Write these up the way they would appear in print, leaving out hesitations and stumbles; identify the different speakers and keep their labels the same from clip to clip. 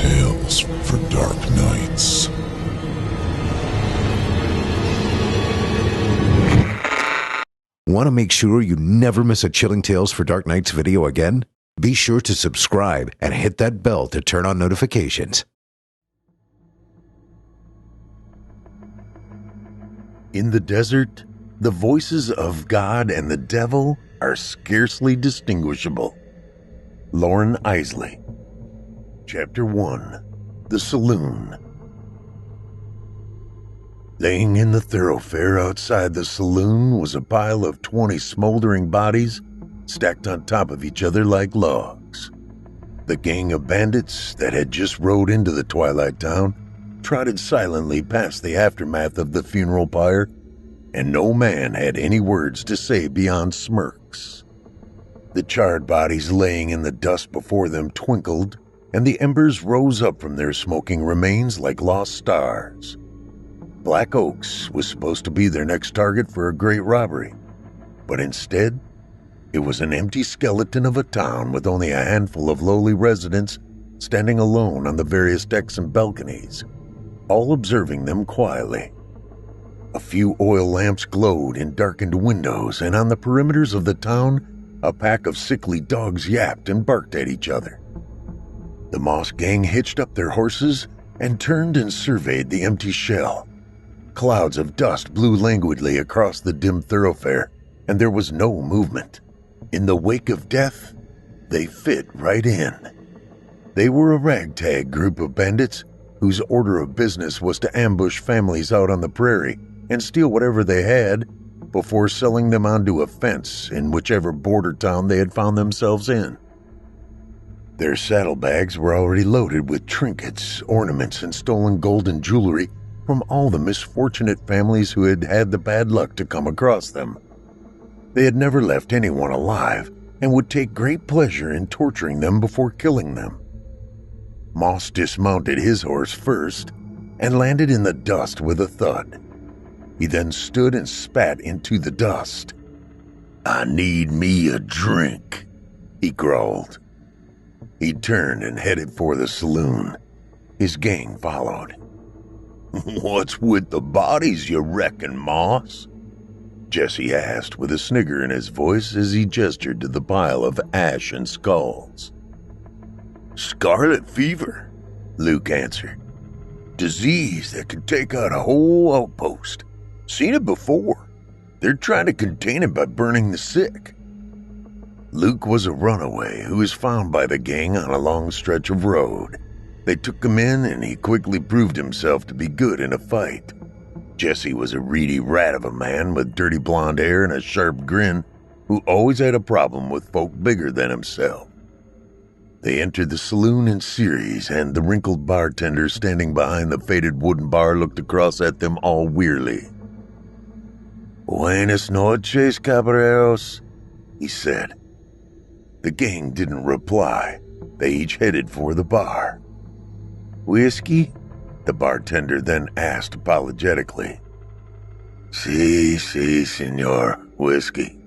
Speaker 1: tales for dark nights.
Speaker 2: Want to make sure you never miss a Chilling Tales for Dark Nights video again? Be sure to subscribe and hit that bell to turn on notifications.
Speaker 3: In the desert, the voices of God and the devil are scarcely distinguishable. Lauren Isley. Chapter 1. The Saloon. Laying in the thoroughfare outside the saloon was a pile of 20 smoldering bodies stacked on top of each other like logs. The gang of bandits that had just rode into the twilight town trotted silently past the aftermath of the funeral pyre, and no man had any words to say beyond smirks. The charred bodies laying in the dust before them twinkled, and the embers rose up from their smoking remains like lost stars. Black Oaks was supposed to be their next target for a great robbery, but instead, it was an empty skeleton of a town with only a handful of lowly residents standing alone on the various decks and balconies, all observing them quietly. A few oil lamps glowed in darkened windows, and on the perimeters of the town, a pack of sickly dogs yapped and barked at each other. The Moss gang hitched up their horses and turned and surveyed the empty shell. Clouds of dust blew languidly across the dim thoroughfare, and there was no movement. In the wake of death, they fit right in. They were a ragtag group of bandits whose order of business was to ambush families out on the prairie and steal whatever they had before selling them onto a fence in whichever border town they had found themselves in. Their saddlebags were already loaded with trinkets, ornaments, and stolen gold and jewelry from all the misfortunate families who had had the bad luck to come across them. They had never left anyone alive and would take great pleasure in torturing them before killing them. Moss dismounted his horse first and landed in the dust with a thud. He then stood and spat into the dust. "I need me a drink," he growled. He turned and headed for the saloon. His gang followed. "What's with the bodies, you reckon, Moss?" Jesse asked with a snigger in his voice as he gestured to the pile of ash and skulls. "Scarlet fever," Luke answered. "Disease that could take out a whole outpost. Seen it before. They're trying to contain it by burning the sick." Luke was a runaway who was found by the gang on a long stretch of road. They took him in, and he quickly proved himself to be good in a fight. Jesse was a reedy rat of a man with dirty blonde hair and a sharp grin who always had a problem with folk bigger than himself. They entered the saloon in series, and the wrinkled bartender standing behind the faded wooden bar looked across at them all wearily. "Buenas noches, caballeros," he said. The gang didn't reply. They each headed for the bar. "Whiskey?" the bartender then asked apologetically. Si, senor, whiskey,"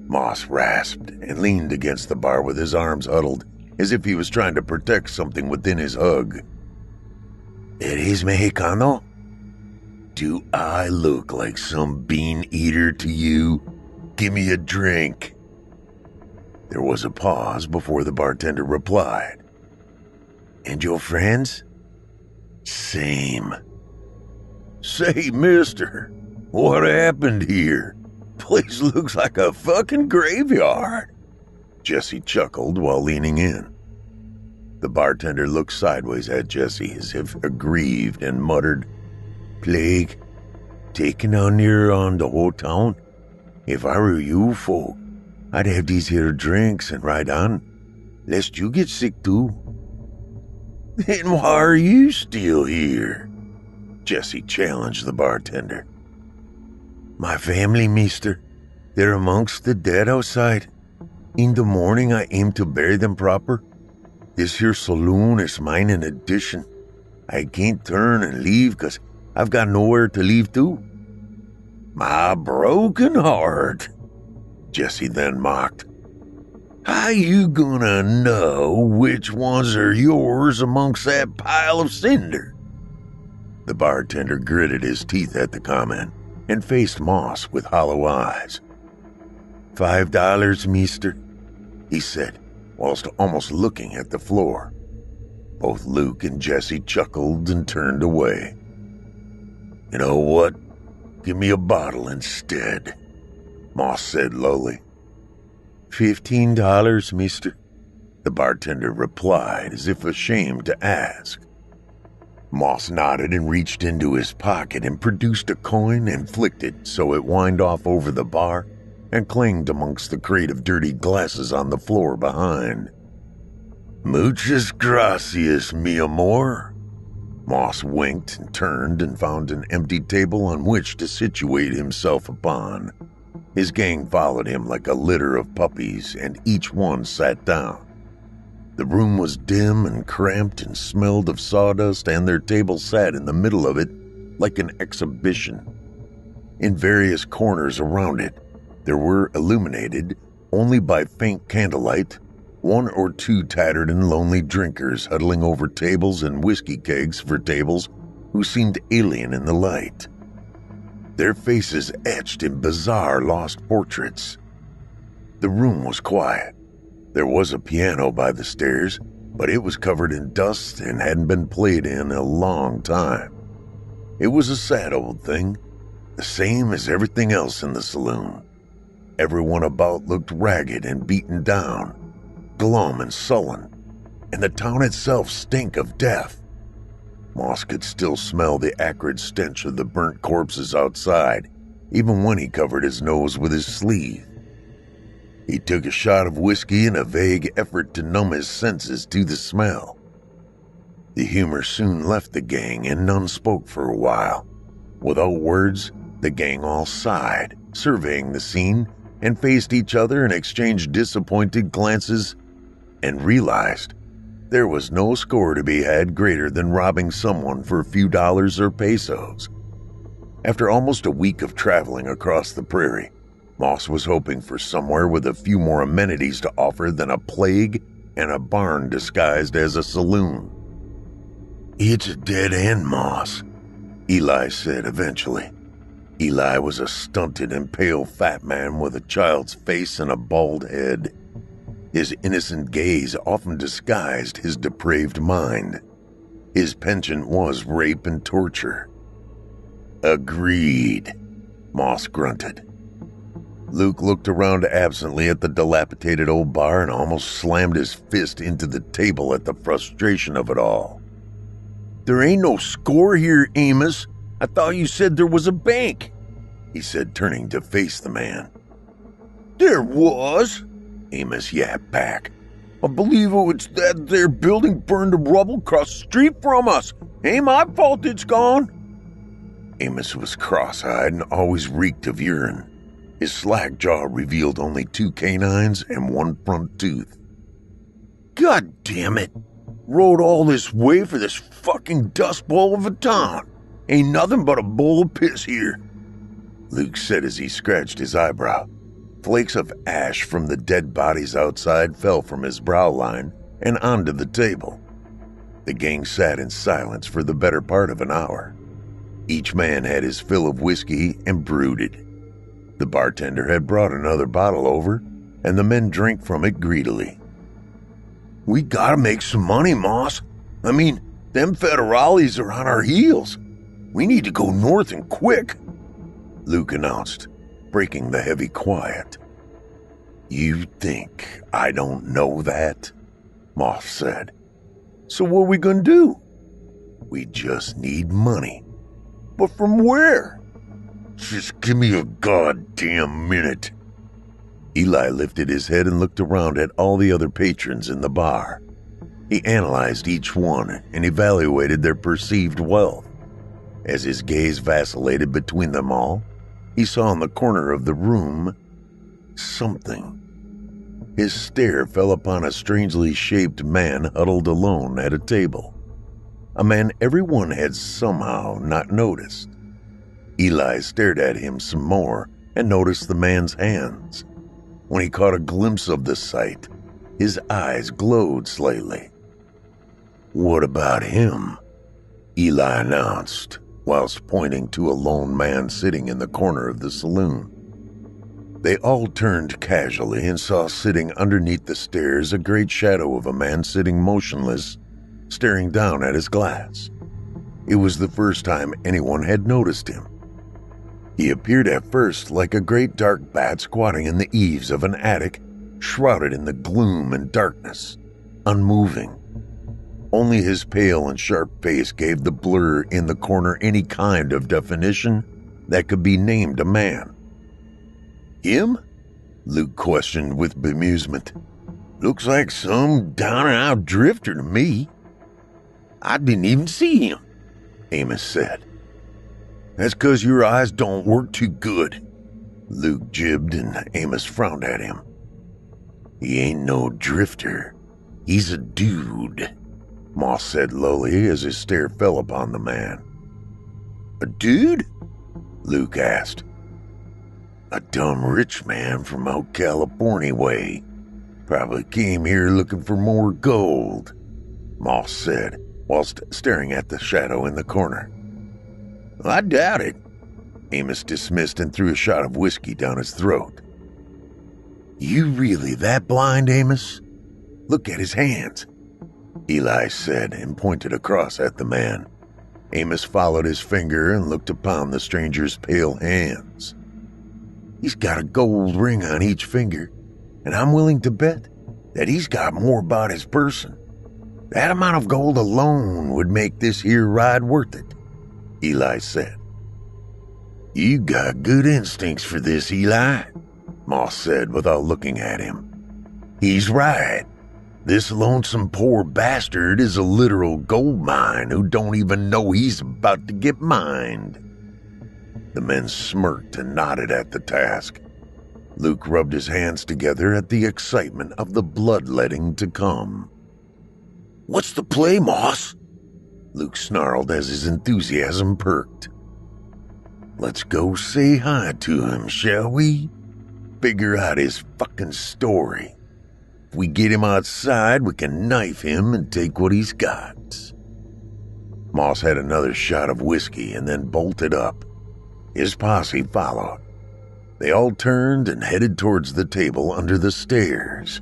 Speaker 3: Moss rasped and leaned against the bar with his arms huddled as if he was trying to protect something within his hug. "Eres Mexicano? Do I look like some bean eater to you? Give me a drink." There was a pause before the bartender replied. "And your friends?" "Same." "Say, mister, what happened here? Place looks like a fucking graveyard." Jesse chuckled while leaning in. The bartender looked sideways at Jesse as if aggrieved and muttered, "Plague, taking on near on the whole town? If I were you folk, I'd have these here drinks and ride on, lest you get sick too." "Then why are you still here?" Jesse challenged the bartender. "My family, mister. They're amongst the dead outside. In the morning I aim to bury them proper. This here saloon is mine in addition. I can't turn and leave 'cause I've got nowhere to leave to." "My broken heart," Jesse then mocked. How you gonna know which ones are yours amongst that pile of cinder? The bartender gritted his teeth at the comment and faced Moss with hollow eyes. $5, mister, he said, whilst almost looking at the floor. Both Luke and Jesse chuckled and turned away. You know what? Give me a bottle instead, Moss said lowly. $15, mister, the bartender replied as if ashamed to ask. Moss nodded and reached into his pocket and produced a coin and flicked it so it whined off over the bar and clanged amongst the crate of dirty glasses on the floor behind. Muchas gracias, mi amor. Moss winked and turned and found an empty table on which to situate himself upon. His gang followed him like a litter of puppies, and each one sat down. The room was dim and cramped and smelled of sawdust, and their table sat in the middle of it like an exhibition. In various corners around it, there were illuminated only by faint candlelight, one or two tattered and lonely drinkers huddling over tables and whiskey kegs for tables who seemed alien in the light. Their faces etched in bizarre lost portraits. The room was quiet. There was a piano by the stairs, but it was covered in dust and hadn't been played in a long time. It was a sad old thing, the same as everything else in the saloon. Everyone about looked ragged and beaten down, glum and sullen, and the town itself stank of death. Moss could still smell the acrid stench of the burnt corpses outside, even when he covered his nose with his sleeve. He took a shot of whiskey in a vague effort to numb his senses to the smell. The humor soon left the gang, and none spoke for a while. Without words, the gang all sighed, surveying the scene, and faced each other and exchanged disappointed glances, and realized there was no score to be had greater than robbing someone for a few dollars or pesos. After almost a week of traveling across the prairie, Moss was hoping for somewhere with a few more amenities to offer than a plague and a barn disguised as a saloon. It's a dead end, Moss, Eli said eventually. Eli was a stunted and pale fat man with a child's face and a bald head. His innocent gaze often disguised his depraved mind. His penchant was rape and torture. Agreed, Moss grunted. Luke looked around absently at the dilapidated old bar and almost slammed his fist into the table at the frustration of it all. There ain't no score here, Amos. I thought you said there was a bank, he said, turning to face the man. There was, Amos yapped back. I believe it's that there building burned to rubble across the street from us. Ain't my fault it's gone. Amos was cross-eyed and always reeked of urine. His slack jaw revealed only 2 canines and 1 front tooth. God damn it. Rode all this way for this fucking dust bowl of a town. Ain't nothing but a bowl of piss here, Luke said as he scratched his eyebrow. Flakes of ash from the dead bodies outside fell from his brow line and onto the table. The gang sat in silence for the better part of an hour. Each man had his fill of whiskey and brooded. The bartender had brought another bottle over, and the men drank from it greedily. We gotta make some money, Moss. I mean, them federales are on our heels. We need to go north and quick, Luke announced, breaking the heavy quiet. You think I don't know that? Moss said. So what are we gonna do? We just need money. But from where? Just give me a goddamn minute. Eli lifted his head and looked around at all the other patrons in the bar. He analyzed each one and evaluated their perceived wealth. As his gaze vacillated between them all, he saw in the corner of the room something. His stare fell upon a strangely shaped man huddled alone at a table. A man everyone had somehow not noticed. Eli stared at him some more and noticed the man's hands. When he caught a glimpse of the sight, His eyes glowed slightly. "What about him?" Eli announced, whilst pointing to a lone man sitting in the corner of the saloon. They all turned casually and saw sitting underneath the stairs a great shadow of a man sitting motionless, staring down at his glass. It was the first time anyone had noticed him. He appeared at first like a great dark bat squatting in the eaves of an attic, shrouded in the gloom and darkness, unmoving. Only his pale and sharp face gave the blur in the corner any kind of definition that could be named a man. "Him?" Luke questioned with bemusement. "Looks like some down-and-out drifter to me." "I didn't even see him," Amos said. "That's 'cause your eyes don't work too good," Luke jibbed, and Amos frowned at him. "He ain't no drifter. He's a dude," Moss said lowly as his stare fell upon the man. "A dude?" Luke asked. "A dumb rich man from out California way. Probably came here looking for more gold," Moss said, whilst staring at the shadow in the corner. "I doubt it." Amos dismissed and threw a shot of whiskey down his throat. "You really that blind, Amos? Look at his hands," Eli said and pointed across at the man. Amos followed his finger and looked upon the stranger's pale hands. "He's got a gold ring on each finger, and I'm willing to bet that he's got more about his person. That amount of gold alone would make this here ride worth it," Eli said. "You got good instincts for this, Eli," Moss said without looking at him. "He's right. This lonesome poor bastard is a literal gold mine who don't even know he's about to get mined." The men smirked and nodded at the task. Luke rubbed his hands together at the excitement of the bloodletting to come. "What's the play, Moss?" Luke snarled as his enthusiasm perked. "Let's go say hi to him, shall we? Figure out his fucking story. If we get him outside, we can knife him and take what he's got." Moss had another shot of whiskey and then bolted up. His posse followed. They all turned and headed towards the table under the stairs.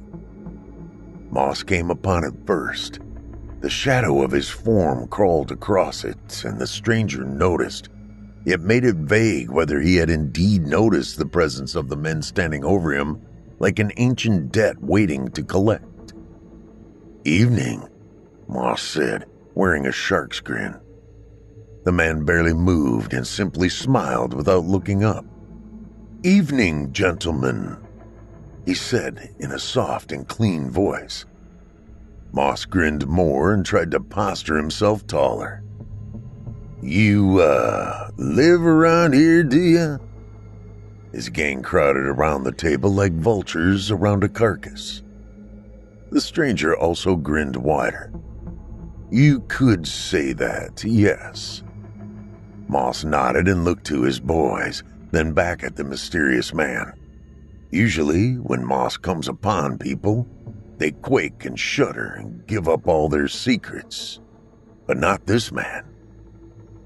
Speaker 3: Moss came upon it first. The shadow of his form crawled across it, and the stranger noticed. It made it vague whether he had indeed noticed the presence of the men standing over him like an ancient debt waiting to collect. "Evening," Moss said, wearing a shark's grin. The man barely moved and simply smiled without looking up. "Evening, gentlemen," he said in a soft and clean voice. Moss grinned more and tried to posture himself taller. "You, live around here, do ya?" His gang crowded around the table like vultures around a carcass. The stranger also grinned wider. "You could say that, yes." Moss nodded and looked to his boys, then back at the mysterious man. Usually, when Moss comes upon people, they quake and shudder and give up all their secrets. But not this man.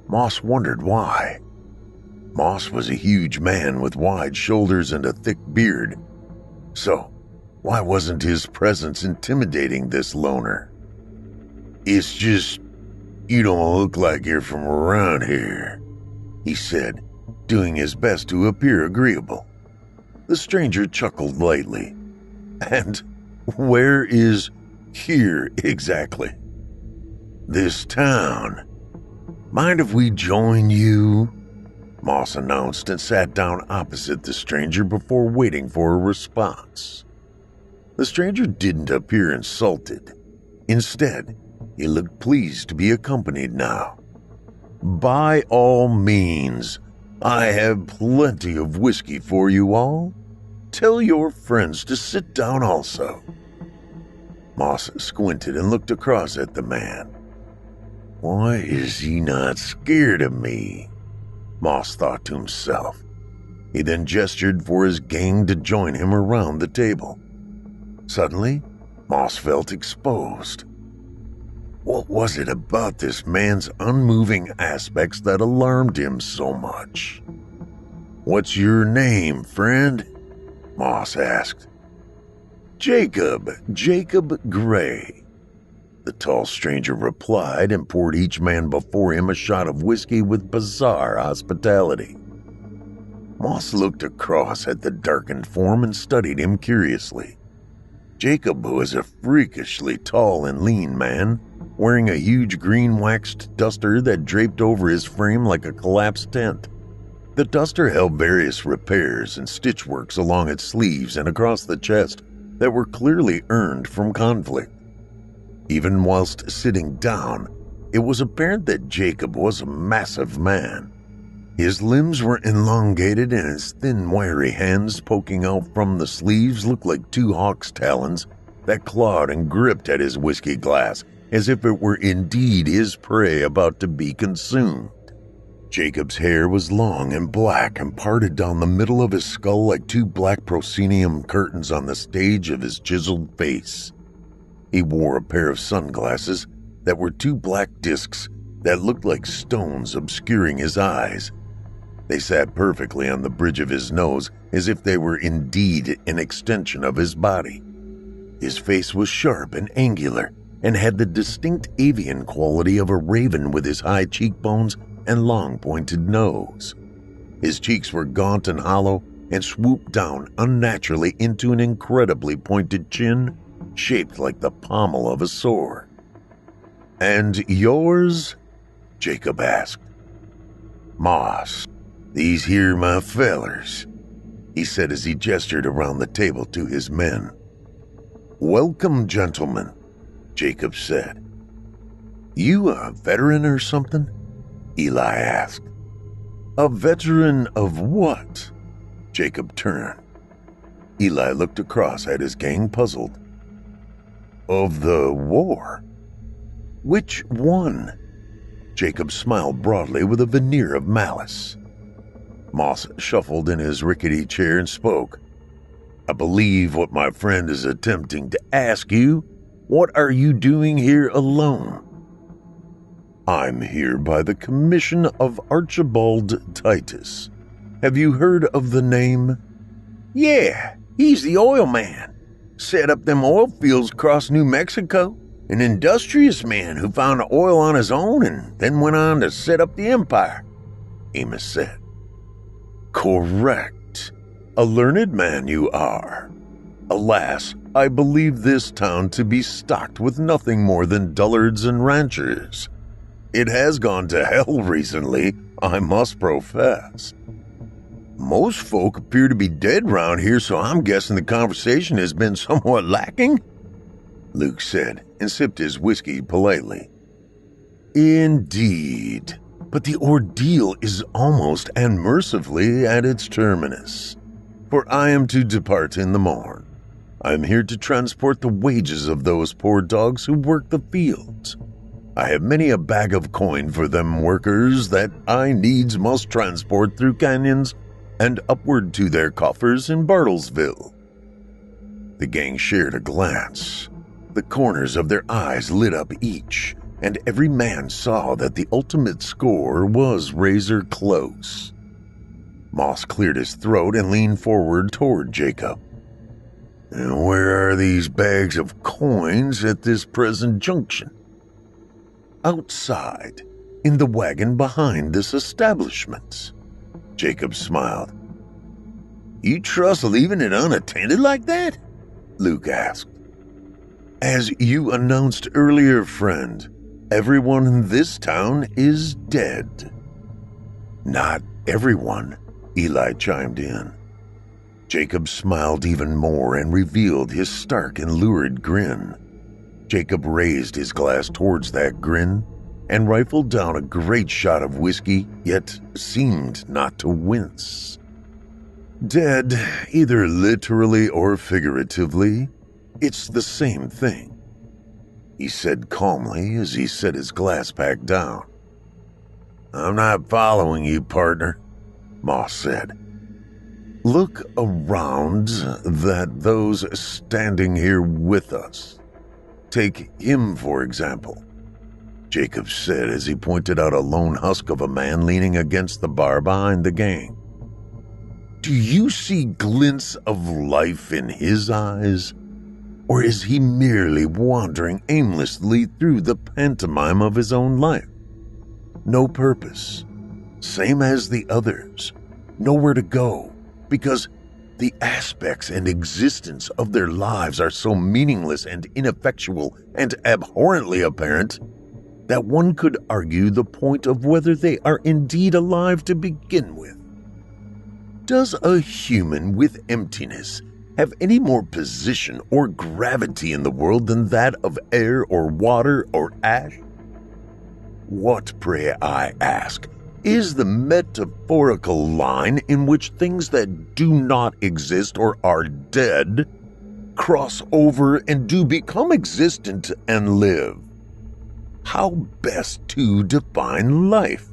Speaker 3: Moss wondered why. Moss was a huge man with wide shoulders and a thick beard. So, why wasn't his presence intimidating this loner? "It's just, you don't look like you're from around here," he said, doing his best to appear agreeable. The stranger chuckled lightly. "And where is here exactly?" "This town. Mind if we join you?" Moss announced and sat down opposite the stranger before waiting for a response. The stranger didn't appear insulted. Instead, he looked pleased to be accompanied now. "By all means, I have plenty of whiskey for you all. Tell your friends to sit down also." Moss squinted and looked across at the man. "Why is he not scared of me?" Moss thought to himself. He then gestured for his gang to join him around the table. Suddenly, Moss felt exposed. What was it about this man's unmoving aspects that alarmed him so much? "What's your name, friend?" Moss asked. Jacob Grey," the tall stranger replied, and poured each man before him a shot of whiskey with bizarre hospitality. Moss looked across at the darkened form and studied him curiously. Jacob was a freakishly tall and lean man, wearing a huge green waxed duster that draped over his frame like a collapsed tent. The duster held various repairs and stitchworks along its sleeves and across the chest that were clearly earned from conflict. Even whilst sitting down, it was apparent that Jacob was a massive man. His limbs were elongated and his thin, wiry hands poking out from the sleeves looked like two hawk's talons that clawed and gripped at his whiskey glass as if it were indeed his prey about to be consumed. Jacob's hair was long and black and parted down the middle of his skull like two black proscenium curtains on the stage of his chiseled face. He wore a pair of sunglasses that were two black discs that looked like stones obscuring his eyes. They sat perfectly on the bridge of his nose as if they were indeed an extension of his body. His face was sharp and angular and had the distinct avian quality of a raven with his high cheekbones and long pointed nose. His cheeks were gaunt and hollow and swooped down unnaturally into an incredibly pointed chin shaped like the pommel of a sword. "And yours?" Jacob asked. "Moss, these here my fellers," he said as he gestured around the table to his men. "Welcome, gentlemen," Jacob said. "You a veteran or something?" Eli asked. "A veteran of what?" Jacob turned. Eli looked across at his gang, puzzled. "Of the war." "Which one?" Jacob smiled broadly with a veneer of malice. Moss shuffled in his rickety chair and spoke. "I believe what my friend is attempting to ask you. What are you doing here alone?" "I'm here by the commission of Archibald Titus. Have you heard of the name?" "Yeah, he's the oil man. Set up them oil fields across New Mexico. An industrious man who found oil on his own and then went on to set up the empire," Amos said. "Correct. A learned man you are. Alas, I believe this town to be stocked with nothing more than dullards and ranchers. It has gone to hell recently, I must profess. Most folk appear to be dead round here, so I'm guessing the conversation has been somewhat lacking," Luke said, and sipped his whiskey politely. "Indeed, but the ordeal is almost and mercifully at its terminus, for I am to depart in the morn. I am here to transport the wages of those poor dogs who work the fields. I have many a bag of coin for them workers that I needs must transport through canyons and upward to their coffers in Bartlesville." The gang shared a glance. The corners of their eyes lit up each, and every man saw that the ultimate score was razor close. Moss cleared his throat and leaned forward toward Jacob. "And where are these bags of coins at this present junction?" "Outside, in the wagon behind this establishment." Jacob smiled. "You trust leaving it unattended like that?" Luke asked. "As you announced earlier, friend, everyone in this town is dead." "Not everyone," Eli chimed in. Jacob smiled even more and revealed his stark and lurid grin. Jacob raised his glass towards that grin and rifled down a great shot of whiskey, yet seemed not to wince. "Dead, either literally or figuratively, it's the same thing," he said calmly as he set his glass back down. "I'm not following you, partner," Moss said. "Look around that those standing here with us," Take him, for example, Jacob said as he pointed out a lone husk of a man leaning against the bar behind the gang. Do you see glints of life in his eyes? Or is he merely wandering aimlessly through the pantomime of his own life? No purpose, same as the others, nowhere to go, because the aspects and existence of their lives are so meaningless and ineffectual and abhorrently apparent that one could argue the point of whether they are indeed alive to begin with. Does a human with emptiness have any more position or gravity in the world than that of air or water or ash? What, pray I ask, is the metaphorical line in which things that do not exist or are dead cross over and do become existent and live? How best to define life?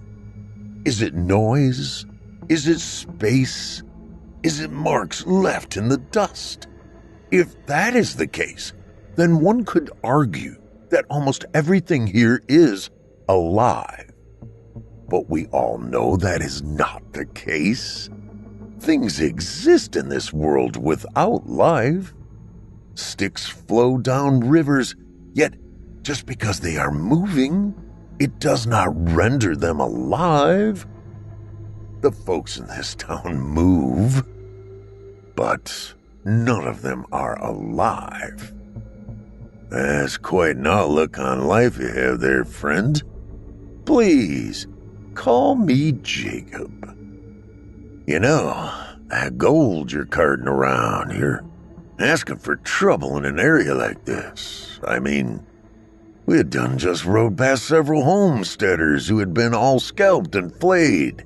Speaker 3: Is it noise? Is it space? Is it marks left in the dust? If that is the case, then one could argue that almost everything here is alive. But we all know that is not the case. Things exist in this world without life. Sticks flow down rivers, yet just because they are moving, it does not render them alive. The folks in this town move, but none of them are alive. That's quite an outlook on life you have there, friend. Please, call me Jacob. You know, that gold you're carting around, you're asking for trouble in an area like this. I mean, we had done just rode past several homesteaders who had been all scalped and flayed.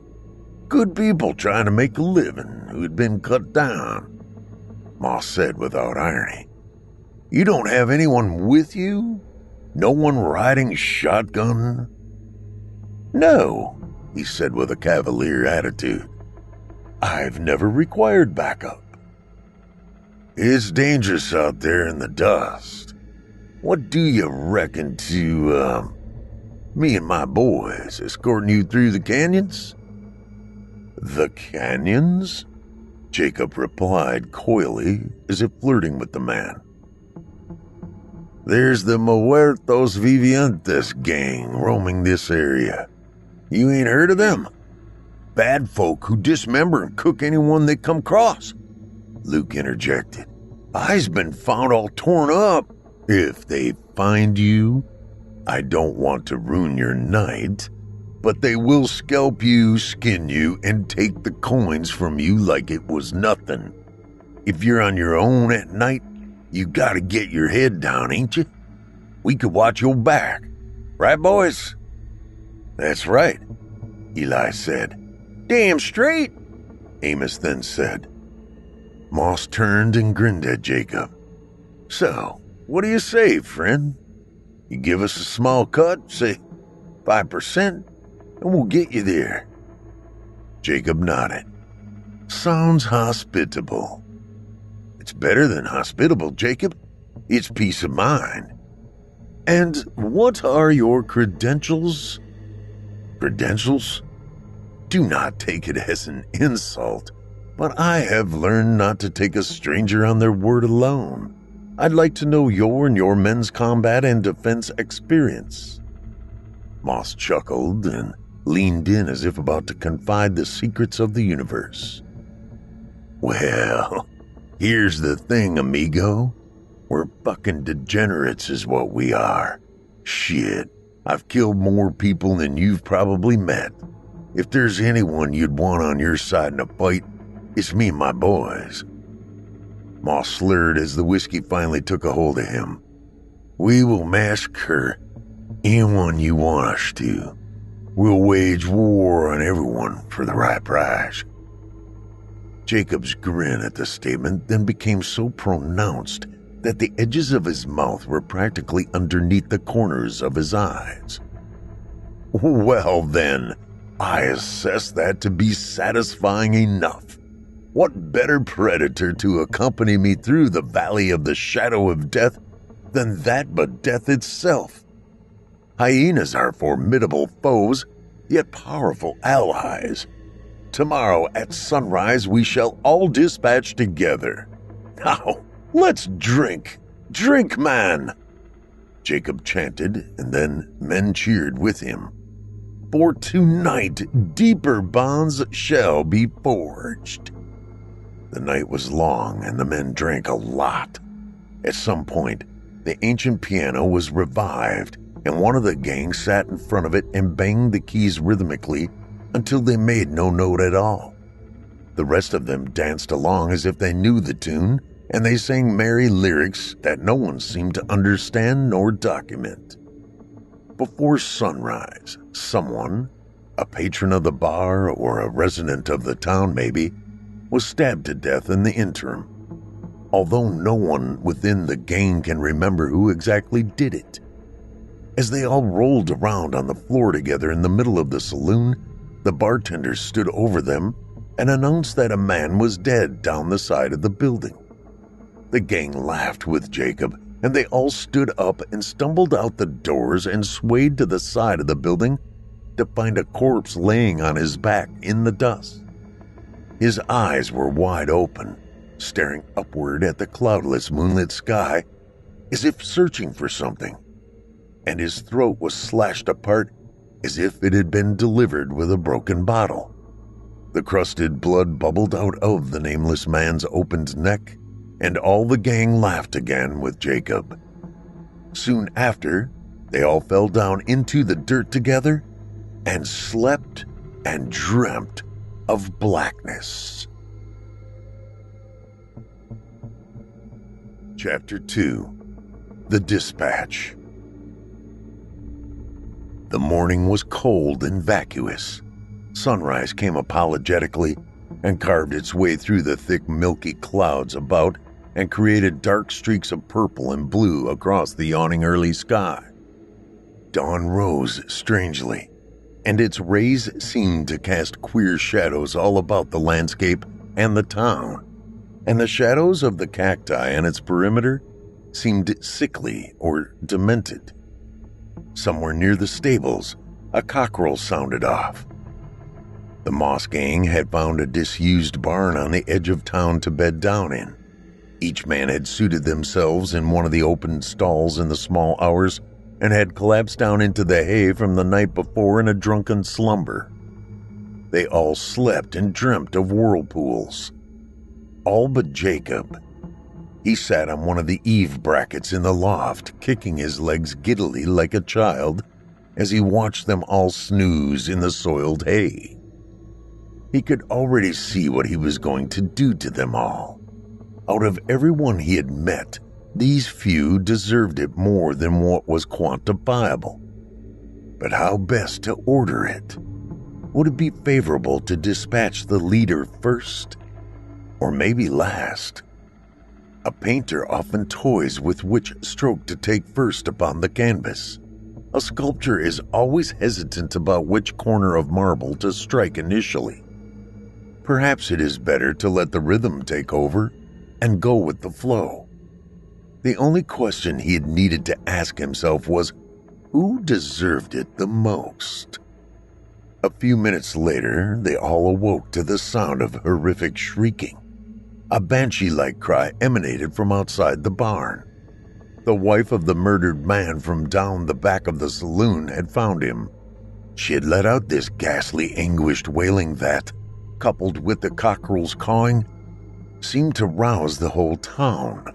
Speaker 3: Good people trying to make a living who had been cut down. Moss said without irony. You don't have anyone with you? No one riding shotgun? No, he said with a cavalier attitude. I've never required backup. It's dangerous out there in the dust. What do you reckon to, me and my boys escorting you through the canyons? The canyons? Jacob replied coyly, as if flirting with the man. There's the Muertos Vivientes gang roaming this area. You ain't heard of them? Bad folk who dismember and cook anyone they come across. Luke interjected. I's been found all torn up. If they find you, I don't want to ruin your night, but they will scalp you, skin you, and take the coins from you like it was nothing. If you're on your own at night, you gotta get your head down, ain't you? We could watch your back. Right, boys? That's right, Eli said. Damn straight, Amos then said. Moss turned and grinned at Jacob. So, what do you say, friend? You give us a small cut, say 5%, and we'll get you there. Jacob nodded. Sounds hospitable. It's better than hospitable, Jacob. It's peace of mind. And what are your credentials? Credentials? Do not take it as an insult, but I have learned not to take a stranger on their word alone. I'd like to know your and your men's combat and defense experience. Moss chuckled and leaned in as if about to confide the secrets of the universe. Well, here's the thing, amigo. We're fucking degenerates is what we are. Shit, I've killed more people than you've probably met. If there's anyone you'd want on your side in a fight, it's me and my boys. Moss slurred as the whiskey finally took a hold of him. We will massacre anyone you want us to. We'll wage war on everyone for the right price. Jacob's grin at the statement then became so pronounced that the edges of his mouth were practically underneath the corners of his eyes. Well then, I assess that to be satisfying enough. What better predator to accompany me through the valley of the shadow of death then that but death itself. Hyenas are formidable foes, yet powerful allies. Tomorrow at sunrise we shall all dispatch together. Now, let's drink. Drink, man! Jacob chanted, and then men cheered with him. For tonight, deeper bonds shall be forged. The night was long, and the men drank a lot. At some point, the ancient piano was revived, and one of the gang sat in front of it and banged the keys rhythmically until they made no note at all. The rest of them danced along as if they knew the tune, and they sang merry lyrics that no one seemed to understand nor document. Before sunrise, someone, a patron of the bar or a resident of the town maybe, was stabbed to death in the interim, although no one within the gang can remember who exactly did it. As they all rolled around on the floor together in the middle of the saloon, the bartender stood over them and announced that a man was dead down the side of the building. The gang laughed with Jacob, and they all stood up and stumbled out the doors and swayed to the side of the building to find a corpse laying on his back in the dust. His eyes were wide open, staring upward at the cloudless moonlit sky as if searching for something, and his throat was slashed apart as if it had been delivered with a broken bottle. The crusted blood bubbled out of the nameless man's opened neck, and all the gang laughed again with Jacob. Soon after, they all fell down into the dirt together and slept and dreamt of blackness. Chapter 2. The Dispatch. The morning was cold and vacuous. Sunrise came apologetically and carved its way through the thick milky clouds about and created dark streaks of purple and blue across the yawning early sky. Dawn rose strangely, and its rays seemed to cast queer shadows all about the landscape and the town, and the shadows of the cacti and its perimeter seemed sickly or demented. Somewhere near the stables, a cockerel sounded off. The Moss gang had found a disused barn on the edge of town to bed down in. Each man had suited themselves in one of the open stalls in the small hours and had collapsed down into the hay from the night before in a drunken slumber. They all slept and dreamt of whirlpools. All but Jacob. He sat on one of the eave brackets in the loft, kicking his legs giddily like a child as he watched them all snooze in the soiled hay. He could already see what he was going to do to them all. Out of everyone he had met, these few deserved it more than what was quantifiable. But how best to order it? Would it be favorable to dispatch the leader first? Or maybe last? A painter often toys with which stroke to take first upon the canvas. A sculptor is always hesitant about which corner of marble to strike initially. Perhaps it is better to let the rhythm take over and go with the flow. The only question he had needed to ask himself was, who deserved it the most? A few minutes later, they all awoke to the sound of horrific shrieking. A banshee-like cry emanated from outside the barn. The wife of the murdered man from down the back of the saloon had found him. She had let out this ghastly, anguished wailing that, coupled with the cockerel's cawing, seemed to rouse the whole town.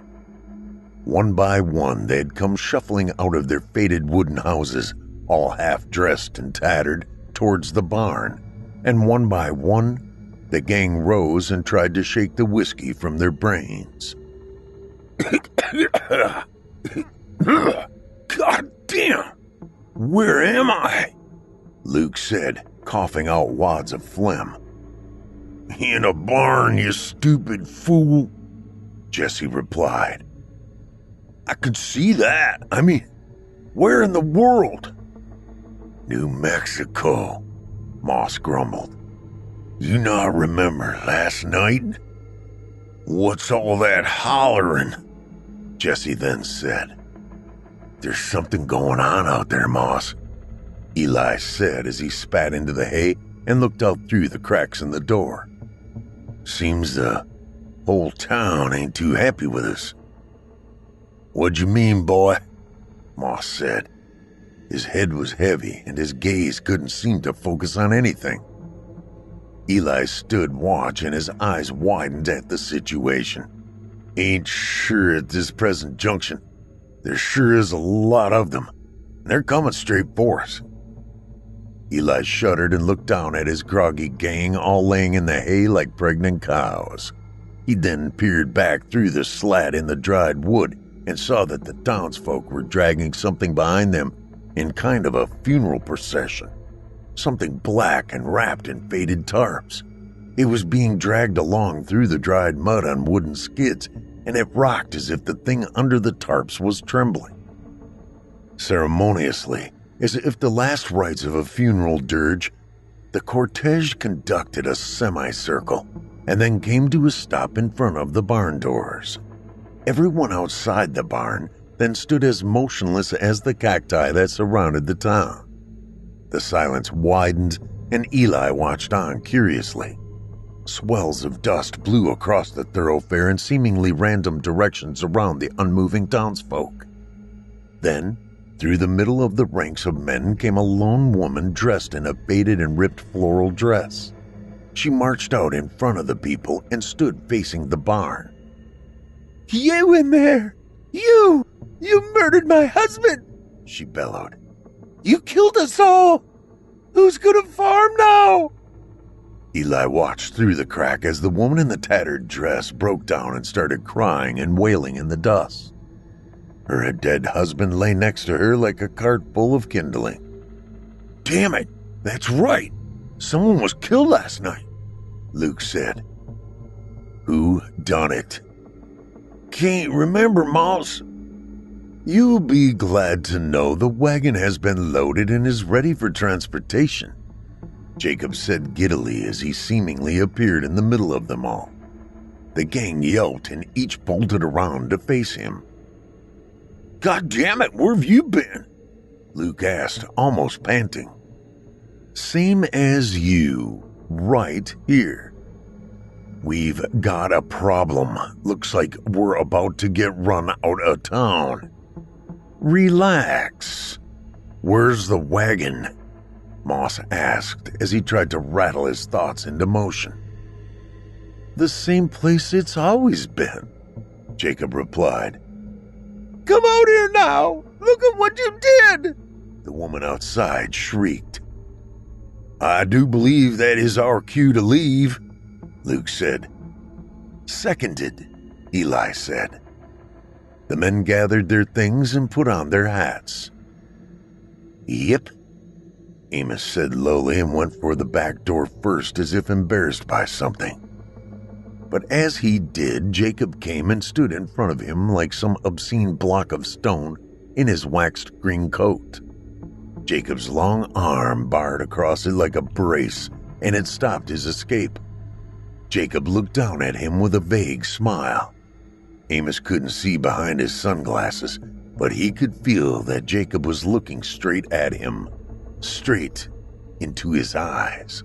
Speaker 3: One by one, they had come shuffling out of their faded wooden houses, all half-dressed and tattered, towards the barn, and one by one, the gang rose and tried to shake the whiskey from their brains. God damn! Where am I? Luke said, coughing out wads of phlegm. In a barn, you stupid fool, Jesse replied. I could see that. I mean, where in the world? New Mexico, Moss grumbled. You not remember last night? What's all that hollering? Jesse then said. "There's something going on out there, Moss," Eli said as he spat into the hay and looked out through the cracks in the door. "Seems the whole town ain't too happy with us." "What'd you mean, boy?" Moss said. His head was heavy and his gaze couldn't seem to focus on anything. Eli stood watch and his eyes widened at the situation. "Ain't sure at this present junction. There sure is a lot of them, and they're coming straight for us." Eli shuddered and looked down at his groggy gang all laying in the hay like pregnant cows. He then peered back through the slat in the dried wood and saw that the townsfolk were dragging something behind them in kind of a funeral procession. Something black and wrapped in faded tarps. It was being dragged along through the dried mud on wooden skids, and it rocked as if the thing under the tarps was trembling. Ceremoniously, as if the last rites of a funeral dirge, the cortege conducted a semicircle and then came to a stop in front of the barn doors. Everyone outside the barn then stood as motionless as the cacti that surrounded the town. The silence widened, and Eli watched on curiously. Swells of dust blew across the thoroughfare in seemingly random directions around the unmoving townsfolk. Then, through the middle of the ranks of men came a lone woman dressed in a faded and ripped floral dress. She marched out in front of the people and stood facing the barn. "You in there! You murdered my husband!" she bellowed. "You killed us all! Who's gonna farm now?" Eli watched through the crack as the woman in the tattered dress broke down and started crying and wailing in the dust. Her dead husband lay next to her like a cart full of kindling. "Damn it, that's right. Someone was killed last night," Luke said. "Who done it?" "Can't remember, Moss." "You'll be glad to know the wagon has been loaded and is ready for transportation," Jacob said giddily as he seemingly appeared in the middle of them all. The gang yelped and each bolted around to face him. "God damn it, where have you been?" Luke asked, almost panting. "Same as you, right here. We've got a problem. Looks like we're about to get run out of town." "Relax. Where's the wagon?" Moss asked as he tried to rattle his thoughts into motion. "The same place it's always been," Jacob replied. "Come out here now! Look at what you did!" the woman outside shrieked. "I do believe that is our cue to leave," Luke said. "Seconded," Eli said. The men gathered their things and put on their hats. "Yep," Amos said lowly and went for the back door first as if embarrassed by something. But as he did, Jacob came and stood in front of him like some obscene block of stone in his waxed green coat. Jacob's long arm barred across it like a brace, and it stopped his escape. Jacob looked down at him with a vague smile. Amos couldn't see behind his sunglasses, but he could feel that Jacob was looking straight at him, straight into his eyes.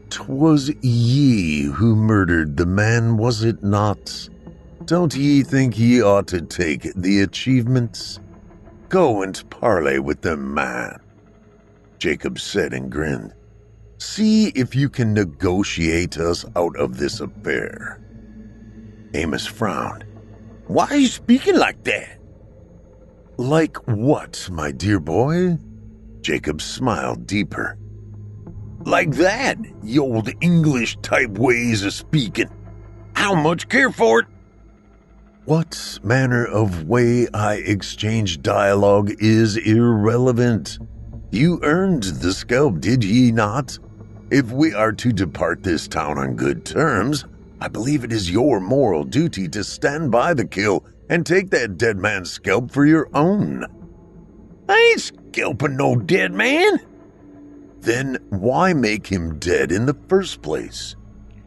Speaker 3: "'Twas ye who murdered the man, was it not? Don't ye think ye ought to take the achievements? Go and parley with the man," Jacob said and grinned. "See if you can negotiate us out of this affair." Amos frowned. "Why are you speaking like that?" "Like what, my dear boy?" Jacob smiled deeper. "Like that, ye old English-type ways of speaking. How much care for it?" "What manner of way I exchange dialogue is irrelevant. You earned the scalp, did ye not? If we are to depart this town on good terms, I believe it is your moral duty to stand by the kill and take that dead man's scalp for your own." "I ain't scalping no dead man." "Then why make him dead in the first place?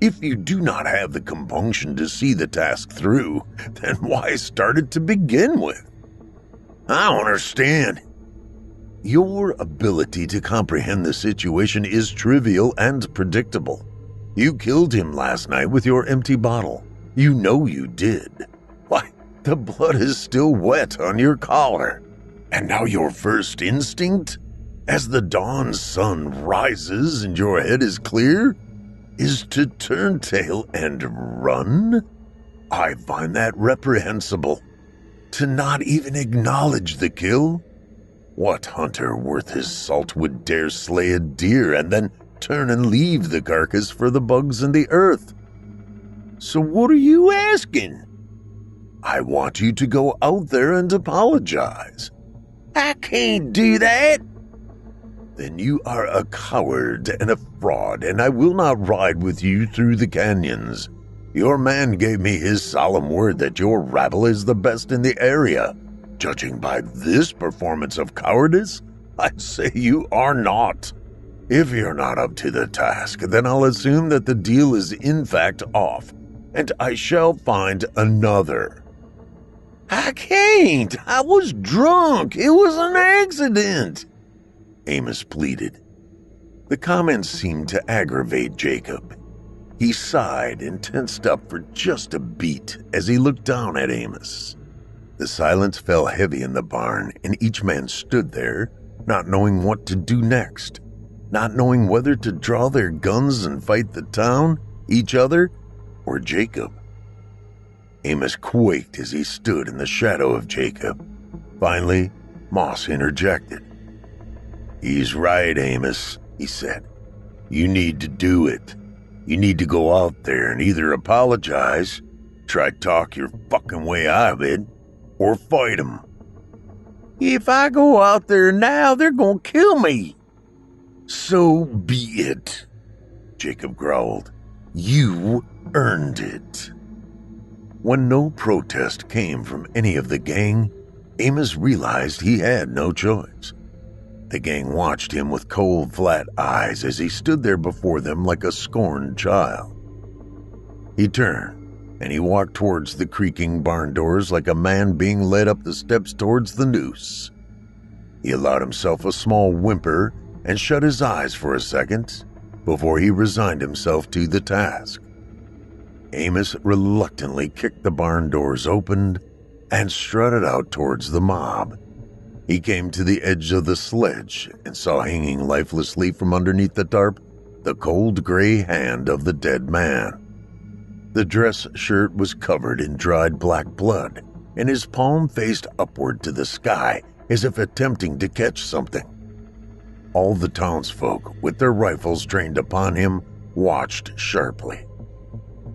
Speaker 3: If you do not have the compunction to see the task through, then why start it to begin with?" I don't understand. Your ability to comprehend the situation is trivial and predictable. You killed him last night with your empty bottle. You know you did. Why, the blood is still wet on your collar. And now your first instinct, as the dawn sun rises and your head is clear, is to turn tail and run? I find that reprehensible. To not even acknowledge the kill? What hunter worth his salt would dare slay a deer and then turn and leave the carcass for the bugs in the earth? So what are you asking? I want you to go out there and apologize. I can't do that. Then you are a coward and a fraud, and I will not ride with you through the canyons. Your man gave me his solemn word that your rabble is the best in the area. Judging by this performance of cowardice, I'd say you are not. If you're not up to the task, then I'll assume that the deal is in fact off, and I shall find another. I can't. I was drunk. It was an accident, Amos pleaded. The comments seemed to aggravate Jacob. He sighed and tensed up for just a beat as he looked down at Amos. The silence fell heavy in the barn, and each man stood there, not knowing what to do next, not knowing whether to draw their guns and fight the town, each other, or Jacob. Amos quaked as he stood in the shadow of Jacob. Finally, Moss interjected. He's right, Amos, he said. You need to do it. You need to go out there and either apologize, try talk your fucking way out of it, or fight him. If I go out there now, they're gonna kill me. So be it, Jacob growled. You earned it. When no protest came from any of the gang, Amos realized he had no choice. The gang watched him with cold, flat eyes as he stood there before them like a scorned child. He turned, and he walked towards the creaking barn doors like a man being led up the steps towards the noose. He allowed himself a small whimper and shut his eyes for a second before he resigned himself to the task. Amos reluctantly kicked the barn doors open and strutted out towards the mob. He came to the edge of the sledge and saw hanging lifelessly from underneath the tarp the cold gray hand of the dead man. The dress shirt was covered in dried black blood, and his palm faced upward to the sky as if attempting to catch something. All the townsfolk, with their rifles trained upon him, watched sharply.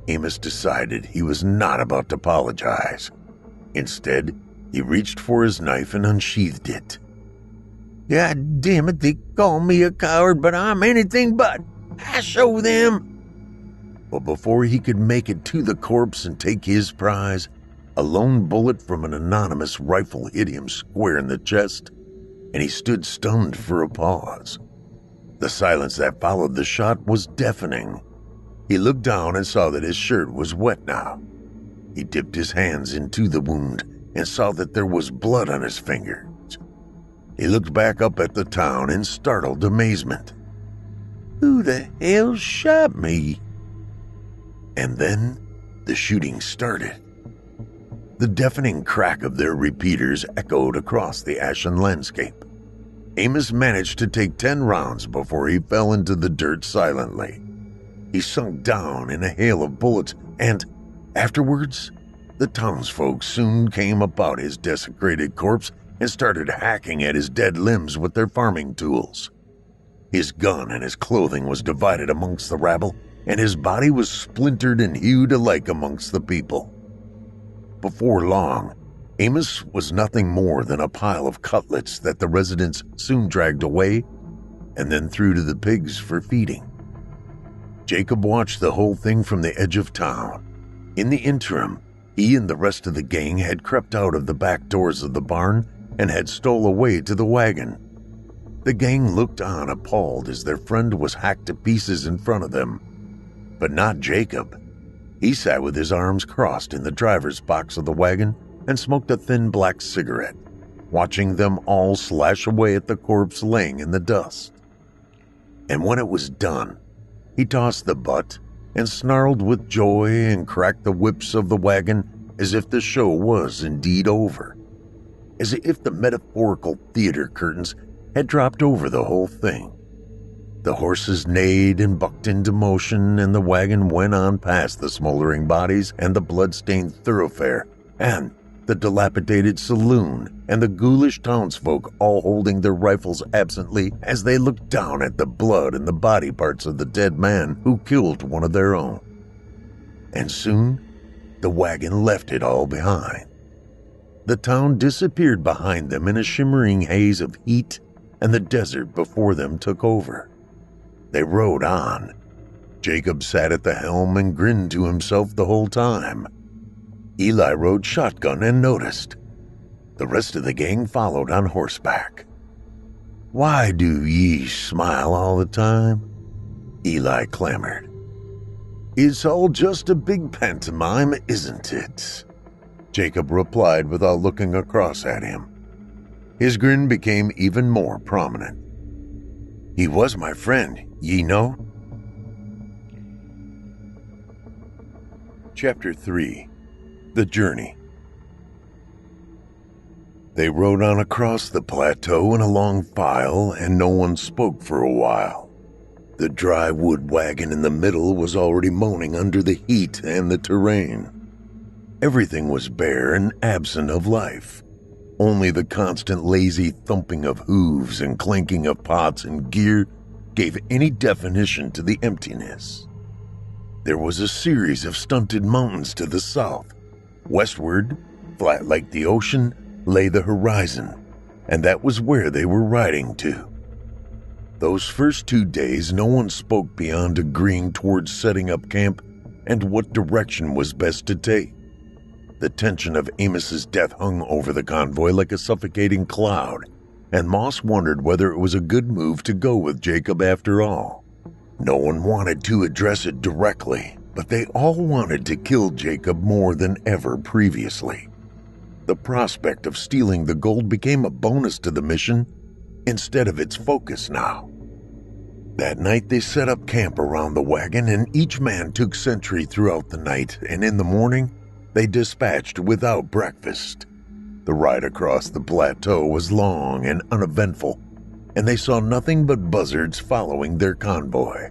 Speaker 3: Amos decided he was not about to apologize. Instead, he reached for his knife and unsheathed it. God damn it, they call me a coward, but I'm anything but. I show them. But before he could make it to the corpse and take his prize, a lone bullet from an anonymous rifle hit him square in the chest, and he stood stunned for a pause. The silence that followed the shot was deafening. He looked down and saw that his shirt was wet now. He dipped his hands into the wound and saw that there was blood on his fingers. He looked back up at the town in startled amazement. Who the hell shot me? And then the shooting started. The deafening crack of their repeaters echoed across the ashen landscape. Amos managed to take 10 rounds before he fell into the dirt silently. He sunk down in a hail of bullets, and afterwards, the townsfolk soon came about his desecrated corpse and started hacking at his dead limbs with their farming tools. His gun and his clothing was divided amongst the rabble, and his body was splintered and hewed alike amongst the people. Before long, Amos was nothing more than a pile of cutlets that the residents soon dragged away and then threw to the pigs for feeding. Jacob watched the whole thing from the edge of town. In the interim, he and the rest of the gang had crept out of the back doors of the barn and had stole away to the wagon. The gang looked on appalled as their friend was hacked to pieces in front of them. But not Jacob. He sat with his arms crossed in the driver's box of the wagon and smoked a thin black cigarette. watching them all slash away at the corpse laying in the dust. And when it was done, he tossed the butt and snarled with joy and cracked the whips of the wagon as if the show was indeed over, as if the metaphorical theater curtains had dropped over the whole thing. The horses neighed and bucked into motion, and the wagon went on past the smoldering bodies and the blood-stained thoroughfare, and the dilapidated saloon, and the ghoulish townsfolk all holding their rifles absently as they looked down at the blood and the body parts of the dead man who killed one of their own. And soon, the wagon left it all behind. The town disappeared behind them in a shimmering haze of heat, and the desert before them took over. They rode on. Jacob sat at the helm and grinned to himself the whole time. Eli rode shotgun and noticed. The rest of the gang followed on horseback. "Why do ye smile all the time?" Eli clamored. "It's all just a big pantomime, isn't it?" Jacob replied without looking across at him. His grin became even more prominent. "He was my friend, ye know." Chapter 3. The Journey. They rode on across the plateau in a long file, and no one spoke for a while. The dry wood wagon in the middle was already moaning under the heat and the terrain. Everything was bare and absent of life. Only the constant lazy thumping of hooves and clanking of pots and gear gave any definition to the emptiness. There was a series of stunted mountains to the south. Westward, flat like the ocean, lay the horizon, and that was where they were riding to. Those first 2 days, no one spoke beyond agreeing towards setting up camp and what direction was best to take. The tension of Amos's death hung over the convoy like a suffocating cloud, and Moss wondered whether it was a good move to go with Jacob after all. No one wanted to address it directly, but they all wanted to kill Jacob more than ever previously. The prospect of stealing the gold became a bonus to the mission instead of its focus now. That night they set up camp around the wagon, and each man took sentry throughout the night, and in the morning they dispatched without breakfast. The ride across the plateau was long and uneventful, and they saw nothing but buzzards following their convoy.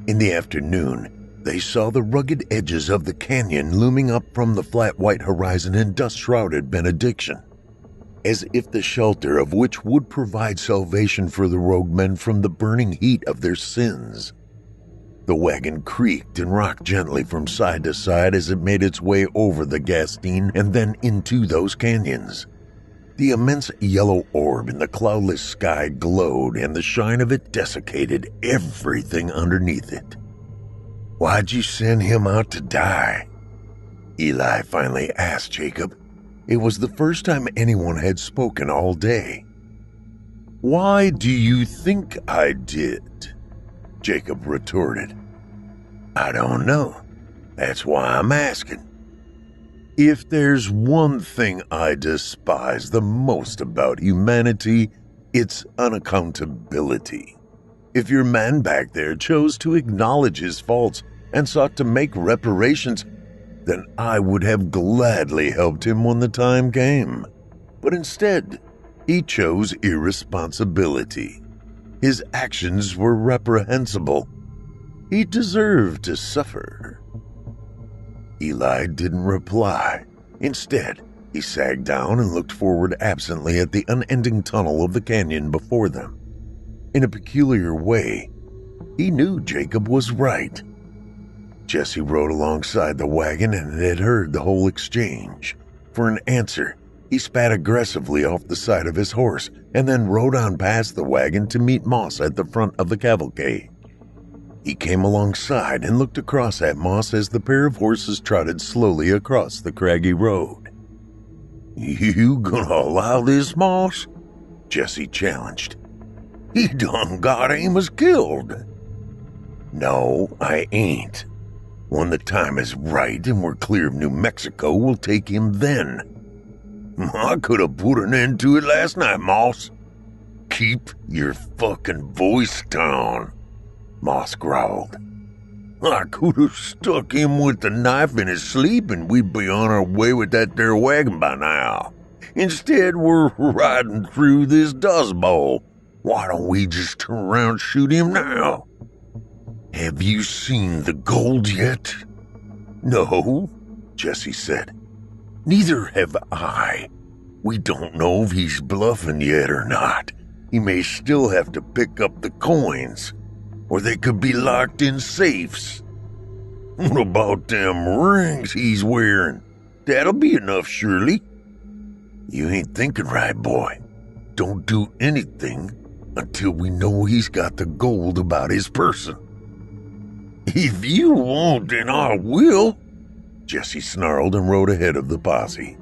Speaker 3: In the afternoon, they saw the rugged edges of the canyon looming up from the flat white horizon in dust-shrouded benediction, as if the shelter of which would provide salvation for the rogue men from the burning heat of their sins. The wagon creaked and rocked gently from side to side as it made its way over the Gastine and then into those canyons. The immense yellow orb in the cloudless sky glowed, and the shine of it desiccated everything underneath it. "Why'd you send him out to die?" Eli finally asked Jacob. It was the first time anyone had spoken all day. "Why do you think I did?" Jacob retorted. "I don't know. That's why I'm asking. If there's one thing I despise the most about humanity, it's unaccountability. If your man back there chose to acknowledge his faults and sought to make reparations, then I would have gladly helped him when the time came. But instead, he chose irresponsibility. His actions were reprehensible. He deserved to suffer." Eli didn't reply. Instead, he sagged down and looked forward absently at the unending tunnel of the canyon before them. In a peculiar way, he knew Jacob was right. Jesse rode alongside the wagon and had heard the whole exchange. For an answer, he spat aggressively off the side of his horse and then rode on past the wagon to meet Moss at the front of the cavalcade. He came alongside and looked across at Moss as the pair of horses trotted slowly across the craggy road. "You gonna allow this, Moss?" Jesse challenged. "He done got Amos killed." "No, I ain't. When the time is right and we're clear of New Mexico, we'll take him then." I could have put an end to it last night, Moss. Keep your fucking voice down, Moss growled. I could have stuck him with the knife in his sleep and we'd be on our way with that there wagon by now. Instead, we're riding through this dust bowl. Why don't we just turn around and shoot him now? Have you seen the gold yet? No, Jesse said. Neither have I. We don't know if he's bluffing yet or not. He may still have to pick up the coins, or they could be locked in safes. What about them rings he's wearing? That'll be enough, surely. You ain't thinking right, boy. Don't do anything until we know he's got the gold about his person. If you won't, then I will, Jesse snarled and rode ahead of the posse.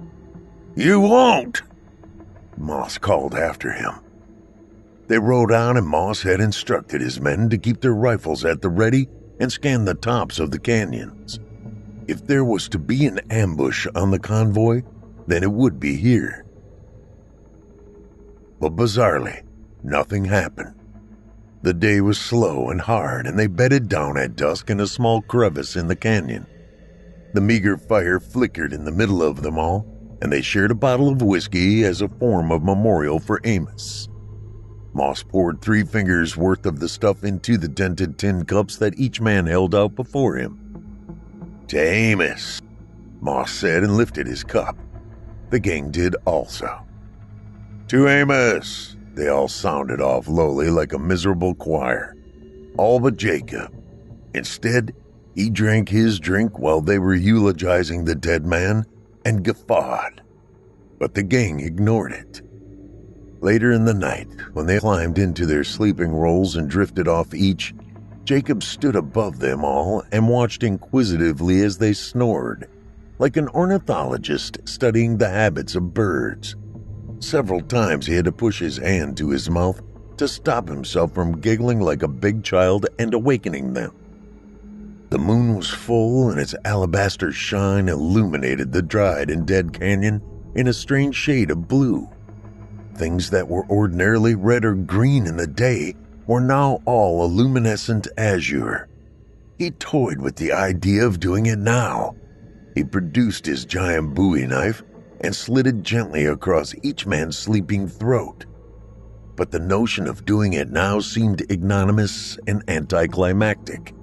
Speaker 3: You won't, Moss called after him. They rode on, and Moss had instructed his men to keep their rifles at the ready and scan the tops of the canyons. If there was to be an ambush on the convoy, then it would be here. But bizarrely, nothing happened. The day was slow and hard, and they bedded down at dusk in a small crevice in the canyon. The meager fire flickered in the middle of them all, and they shared a bottle of whiskey as a form of memorial for Amos. Moss poured 3 fingers worth of the stuff into the dented tin cups that each man held out before him. To Amos, Moss said, and lifted his cup. The gang did also. To Amos, they all sounded off lowly like a miserable choir. All but Jacob. Instead, he drank his drink while they were eulogizing the dead man and guffawed. But the gang ignored it. Later in the night, when they climbed into their sleeping rolls and drifted off each, Jacob stood above them all and watched inquisitively as they snored, like an ornithologist studying the habits of birds. Several times he had to push his hand to his mouth to stop himself from giggling like a big child and awakening them. The moon was full, and its alabaster shine illuminated the dried and dead canyon in a strange shade of blue. Things that were ordinarily red or green in the day were now all a luminescent azure. He toyed with the idea of doing it now. He produced his giant bowie knife and slid it gently across each man's sleeping throat. But the notion of doing it now seemed ignominious and anticlimactic.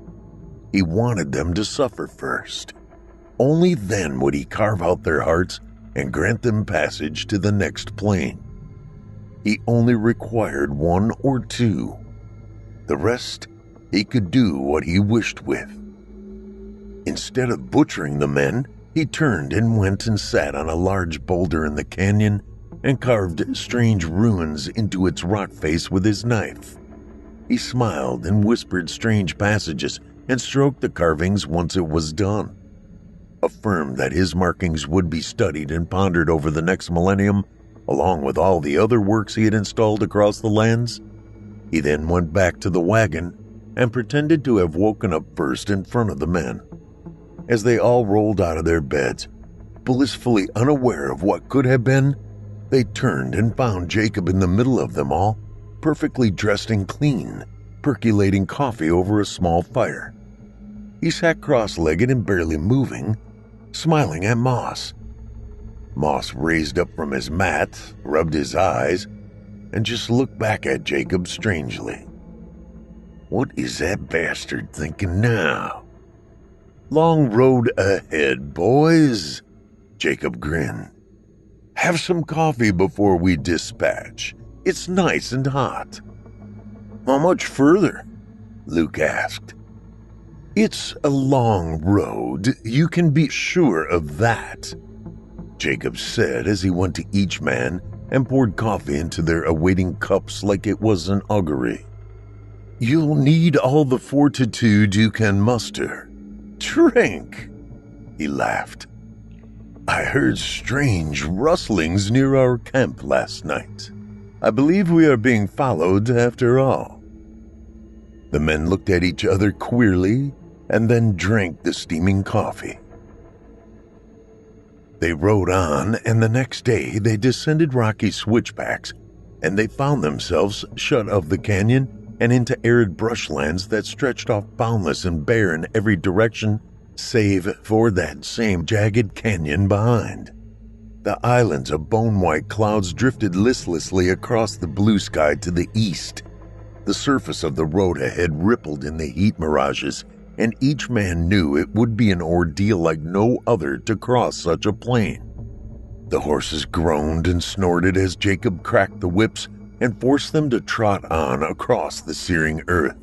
Speaker 3: He wanted them to suffer first. Only then would he carve out their hearts and grant them passage to the next plane. He only required 1 or 2. The rest he could do what he wished with. Instead of butchering the men, he turned and went and sat on a large boulder in the canyon and carved strange runes into its rock face with his knife. He smiled and whispered strange passages and stroked the carvings once it was done. Affirmed that his markings would be studied and pondered over the next millennium, along with all the other works he had installed across the lands. He then went back to the wagon and pretended to have woken up first in front of the men. As they all rolled out of their beds, blissfully unaware of what could have been, they turned and found Jacob in the middle of them all, perfectly dressed and clean, percolating coffee over a small fire. He sat cross-legged and barely moving, smiling at Moss. Moss raised up from his mat, rubbed his eyes, and just looked back at Jacob strangely. What is that bastard thinking now? Long road ahead, boys, Jacob grinned. Have some coffee before we dispatch. It's nice and hot. How much further? Luke asked. It's a long road, you can be sure of that, Jacob said as he went to each man and poured coffee into their awaiting cups like it was an augury. You'll need all the fortitude you can muster. Drink, he laughed. I heard strange rustlings near our camp last night. I believe we are being followed after all. The men looked at each other queerly and then drank the steaming coffee. They rode on, and the next day they descended rocky switchbacks, and they found themselves shut of the canyon and into arid brushlands that stretched off boundless and bare in every direction, save for that same jagged canyon behind. The islands of bone-white clouds drifted listlessly across the blue sky to the east. The surface of the road ahead rippled in the heat mirages, and each man knew it would be an ordeal like no other to cross such a plain. The horses groaned and snorted as Jacob cracked the whips and forced them to trot on across the searing earth.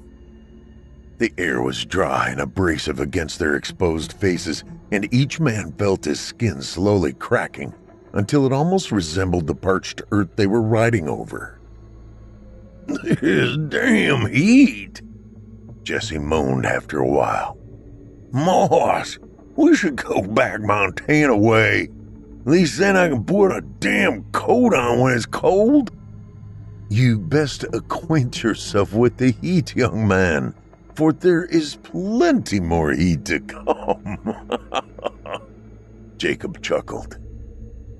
Speaker 3: The air was dry and abrasive against their exposed faces, and each man felt his skin slowly cracking until it almost resembled the parched earth they were riding over. "This damn heat," Jesse moaned after a while. "Moss, we should go back Montana way. At least then I can put a damn coat on when it's cold." "You best acquaint yourself with the heat, young man, for there is plenty more heat to come." Jacob chuckled.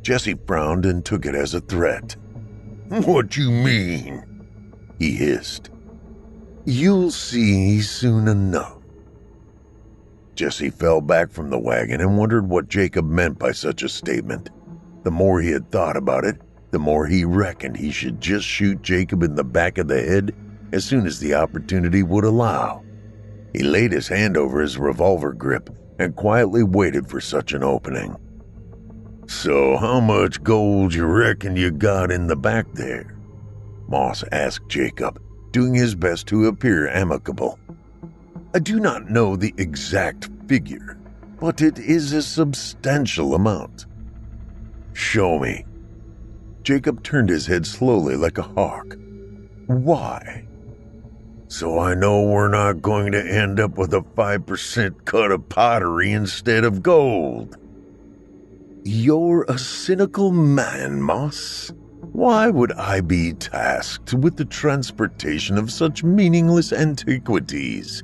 Speaker 3: Jesse frowned and took it as a threat. "What you mean?" he hissed. "You'll see soon enough." Jesse fell back from the wagon and wondered what Jacob meant by such a statement. The more he had thought about it, the more he reckoned he should just shoot Jacob in the back of the head as soon as the opportunity would allow. He laid his hand over his revolver grip and quietly waited for such an opening. "So how much gold you reckon you got in the back there?" Moss asked Jacob, doing his best to appear amicable. "I do not know the exact figure, but it is a substantial amount." "Show me." Jacob turned his head slowly like a hawk. "Why?" "So I know we're not going to end up with a 5% cut of pottery instead of gold." "You're a cynical man, Moss. Why would I be tasked with the transportation of such meaningless antiquities?"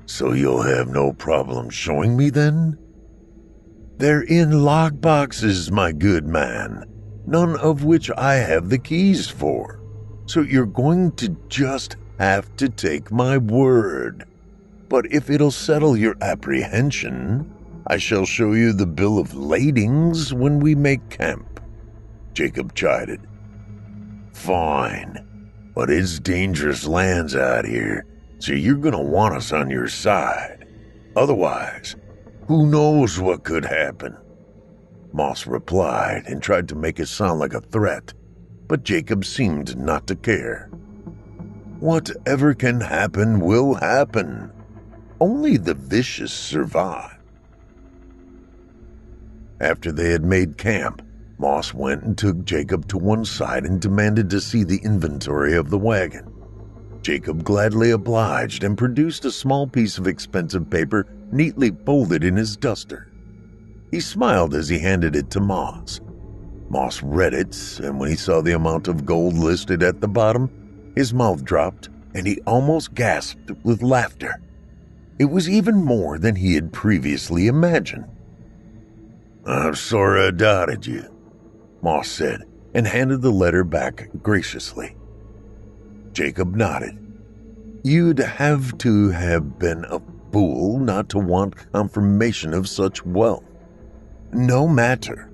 Speaker 3: "So you'll have no problem showing me then?" "They're in lock boxes, my good man, none of which I have the keys for. So you're going to just have to take my word. But if it'll settle your apprehension, I shall show you the bill of ladings when we make camp." Jacob chided. "Fine, but it's dangerous lands out here, so you're gonna want us on your side. Otherwise, who knows what could happen?" Moss replied and tried to make it sound like a threat, but Jacob seemed not to care. "Whatever can happen will happen. Only the vicious survive." After they had made camp, Moss went and took Jacob to one side and demanded to see the inventory of the wagon. Jacob gladly obliged and produced a small piece of expensive paper neatly folded in his duster. He smiled as he handed it to Moss. Moss read it, and when he saw the amount of gold listed at the bottom, his mouth dropped and he almost gasped with laughter. It was even more than he had previously imagined. "I'm sorry I doubted you," Moss said, and handed the letter back graciously. Jacob nodded. "You'd have to have been a fool not to want confirmation of such wealth. No matter."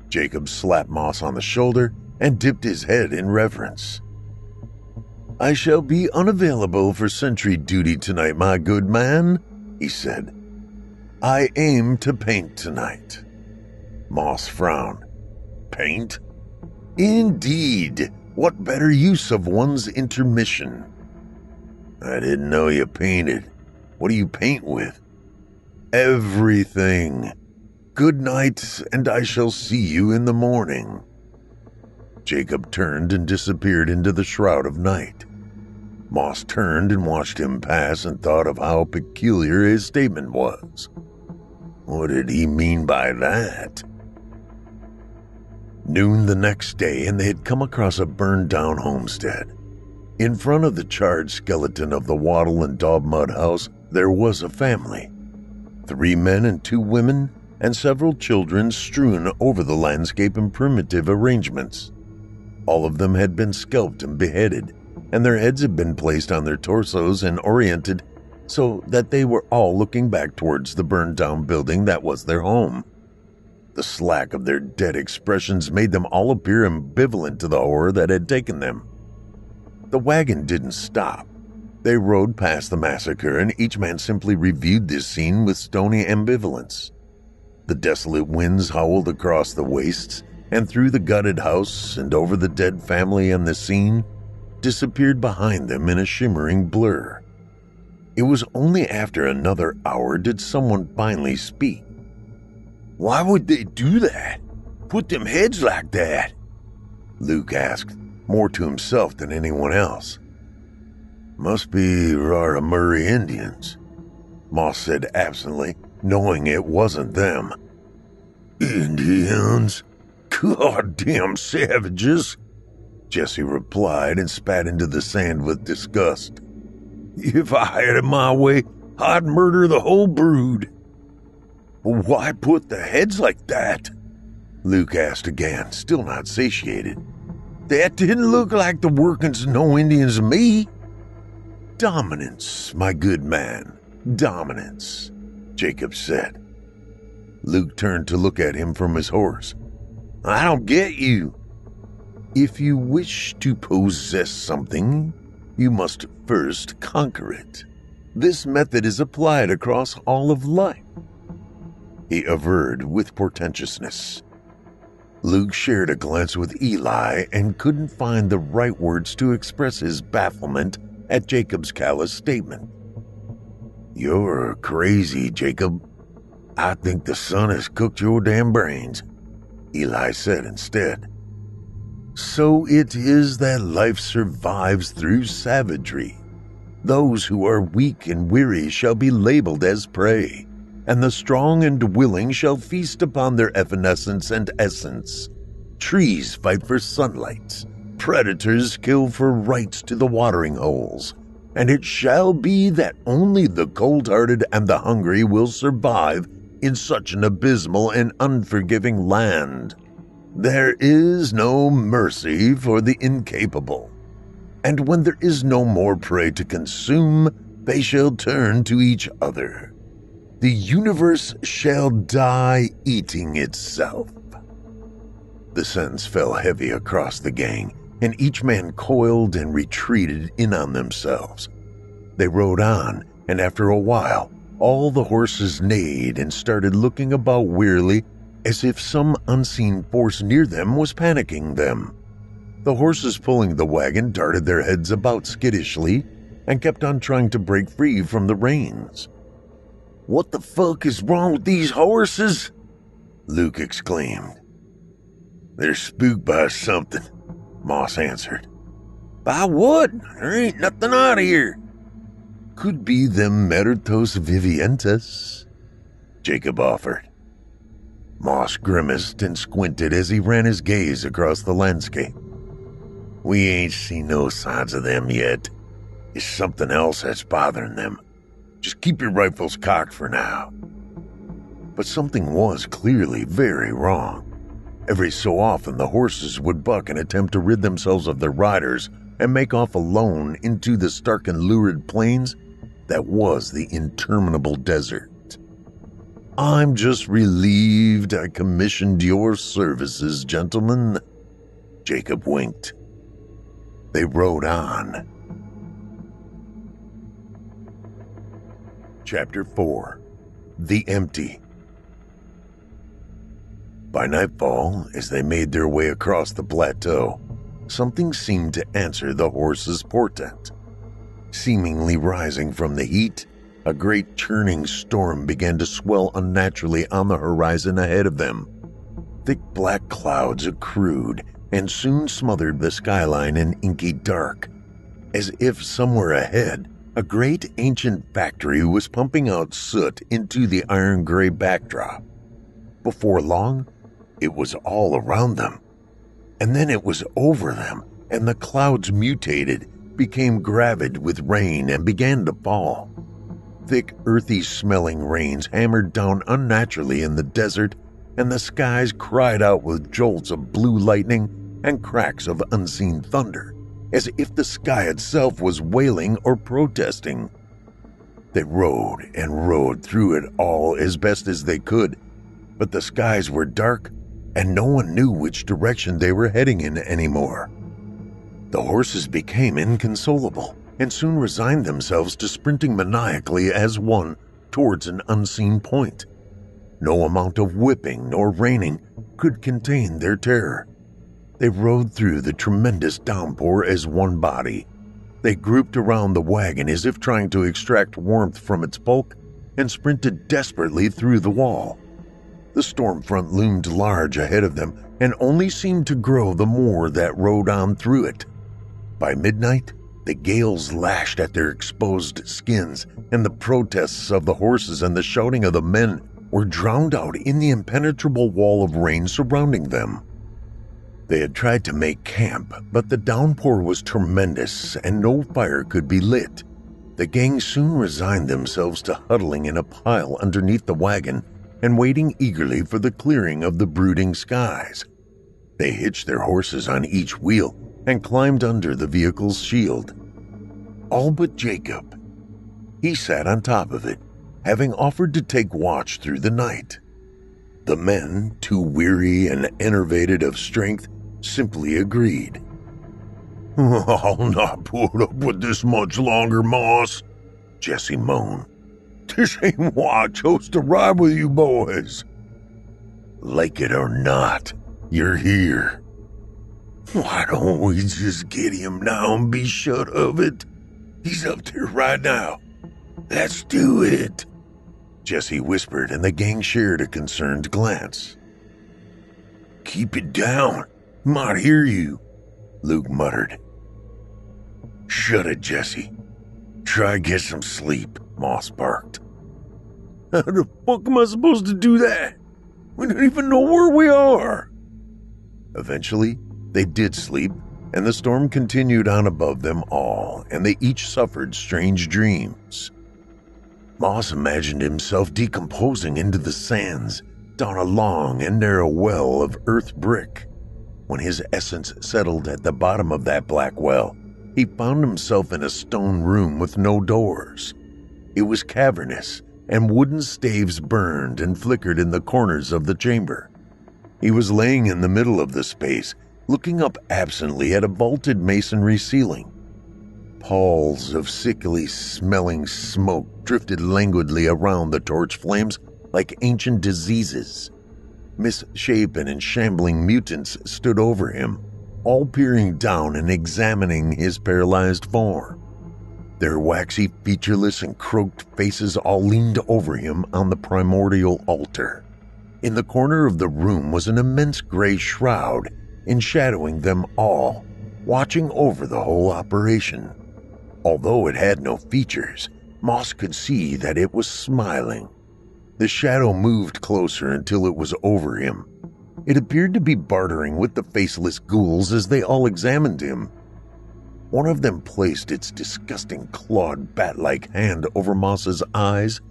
Speaker 3: Jacob slapped Moss on the shoulder and dipped his head in reverence. "I shall be unavailable for sentry duty tonight, my good man," he said. "I aim to paint tonight." Moss frowned. "Paint?" "Indeed. What better use of one's intermission?" "I didn't know you painted. What do you paint with?" "Everything. Good night, and I shall see you in the morning." Jacob turned and disappeared into the shroud of night. Moss turned and watched him pass and thought of how peculiar his statement was. What did he mean by that? Noon the next day, and they had come across a burned-down homestead. In front of the charred skeleton of the wattle and daub mud house, there was a family. 3 men and 2 women, and several children strewn over the landscape in primitive arrangements. All of them had been scalped and beheaded, and their heads had been placed on their torsos and oriented so that they were all looking back towards the burned-down building that was their home. The slack of their dead expressions made them all appear ambivalent to the horror that had taken them. The wagon didn't stop. They rode past the massacre, and each man simply reviewed this scene with stony ambivalence. The desolate winds howled across the wastes, and through the gutted house and over the dead family and the scene, disappeared behind them in a shimmering blur. It was only after another hour did someone finally speak. "Why would they do that? Put them heads like that?" Luke asked, more to himself than anyone else. "Must be Rara Murray Indians," Moss said absently, knowing it wasn't them. "Indians? Goddamn savages!" Jesse replied and spat into the sand with disgust. "If I had it my way, I'd murder the whole brood." "But why put the heads like that?" Luke asked again, still not satiated. "That didn't look like the workings of no Indians to me." "Dominance, my good man, dominance," Jacob said. Luke turned to look at him from his horse. "I don't get you." "If you wish to possess something, you must first conquer it. This method is applied across all of life," he averred with portentousness. Luke shared a glance with Eli and couldn't find the right words to express his bafflement at Jacob's callous statement. "You're crazy, Jacob. I think the sun has cooked your damn brains," Eli said instead. "So it is that life survives through savagery. Those who are weak and weary shall be labeled as prey, and the strong and willing shall feast upon their evanescence and essence. Trees fight for sunlight, predators kill for rights to the watering holes, and it shall be that only the cold-hearted and the hungry will survive in such an abysmal and unforgiving land. There is no mercy for the incapable, and when there is no more prey to consume, they shall turn to each other. The universe shall die eating itself." The sentence fell heavy across the gang, and each man coiled and retreated in on themselves. They rode on, and after a while, all the horses neighed and started looking about wearily as if some unseen force near them was panicking them. The horses pulling the wagon darted their heads about skittishly and kept on trying to break free from the reins. "What the fuck is wrong with these horses?" Luke exclaimed. "They're spooked by something," Moss answered. "By what? There ain't nothing out here." "Could be them Meritos Vivientes," Jacob offered. Moss grimaced and squinted as he ran his gaze across the landscape. "We ain't seen no signs of them yet. It's something else that's bothering them. Just keep your rifles cocked for now." But something was clearly very wrong. Every so often the horses would buck and attempt to rid themselves of their riders and make off alone into the stark and lurid plains that was the interminable desert. "I'm just relieved I commissioned your services, gentlemen." Jacob winked. They rode on. Chapter 4. The Empty. By nightfall, as they made their way across the plateau, something seemed to answer the horses' portent. Seemingly rising from the heat, a great churning storm began to swell unnaturally on the horizon ahead of them. Thick black clouds accrued and soon smothered the skyline in inky dark, as if somewhere ahead a great ancient factory was pumping out soot into the iron-gray backdrop. Before long, it was all around them, and then it was over them, and the clouds mutated, became gravid with rain, and began to fall. Thick, earthy-smelling rains hammered down unnaturally in the desert, and the skies cried out with jolts of blue lightning and cracks of unseen thunder, as if the sky itself was wailing or protesting. They rode and rode through it all as best as they could, but the skies were dark, and no one knew which direction they were heading in anymore. The horses became inconsolable, and soon resigned themselves to sprinting maniacally as one towards an unseen point. No amount of whipping nor reining could contain their terror. They rode through the tremendous downpour as one body. They grouped around the wagon as if trying to extract warmth from its bulk, and sprinted desperately through the wall. The storm front loomed large ahead of them and only seemed to grow the more that rode on through it. By midnight, the gales lashed at their exposed skins, and the protests of the horses and the shouting of the men were drowned out in the impenetrable wall of rain surrounding them. They had tried to make camp, but the downpour was tremendous and no fire could be lit. The gang soon resigned themselves to huddling in a pile underneath the wagon and waiting eagerly for the clearing of the brooding skies. They hitched their horses on each wheel and climbed under the vehicle's shield. All but Jacob. He sat on top of it, having offered to take watch through the night. The men, too weary and enervated of strength, simply agreed. "I'll not put up with this much longer, Moss," Jesse moaned. "This ain't why I chose to ride with you boys." "Like it or not, you're here. Why don't we just get him now and be shut of it? He's up there right now. Let's do it," Jesse whispered, and the gang shared a concerned glance. "Keep it down. Might hear you," Luke muttered. "Shut it, Jesse. Try get some sleep," Moss barked. "How the fuck am I supposed to do that? We don't even know where we are." Eventually, they did sleep, and the storm continued on above them all, and they each suffered strange dreams. Moss imagined himself decomposing into the sands down a long and narrow well of earth brick. When his essence settled at the bottom of that black well, he found himself in a stone room with no doors. It was cavernous, and wooden staves burned and flickered in the corners of the chamber. He was laying in the middle of the space, looking up absently at a vaulted masonry ceiling. Palls of sickly-smelling smoke drifted languidly around the torch flames like ancient diseases. Misshapen and shambling mutants stood over him, all peering down and examining his paralyzed form. Their waxy, featureless, and croaked faces all leaned over him on the primordial altar. In the corner of the room was an immense gray shroud, enshadowing them all, watching over the whole operation. Although it had no features, Moss could see that it was smiling. The shadow moved closer until it was over him. It appeared to be bartering with the faceless ghouls as they all examined him. One of them placed its disgusting clawed bat-like hand over Moss's eyes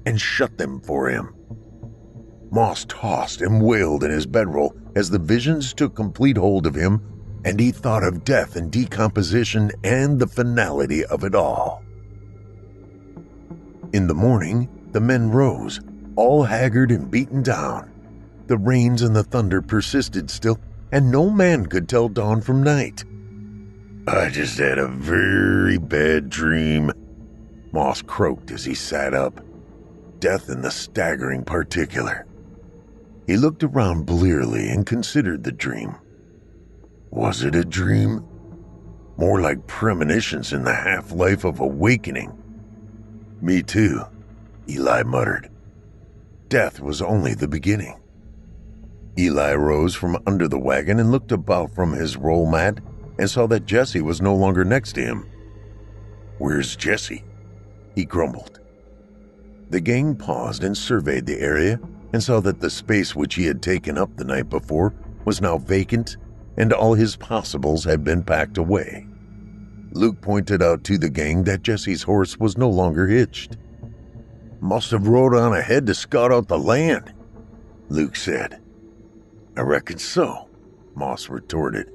Speaker 3: and shut them for him. Moss tossed and wailed in his bedroll as the visions took complete hold of him, and he thought of death and decomposition and the finality of it all. In the morning, the men rose, all haggard and beaten down. The rains and the thunder persisted still, and no man could tell dawn from night. "I just had a very bad dream," Moss croaked as he sat up. Death in the staggering particular. He looked around blearily and considered the dream. Was it a dream? More like premonitions in the half-life of awakening. "Me too," Eli muttered. Death was only the beginning. Eli rose from under the wagon and looked about from his roll mat and saw that Jesse was no longer next to him. "Where's Jesse?" he grumbled. The gang paused and surveyed the area and saw that the space which he had taken up the night before was now vacant, and all his possibles had been packed away. Luke pointed out to the gang that Jesse's horse was no longer hitched. Must have rode on ahead to scout out the land, Luke said. I reckon so, Moss retorted.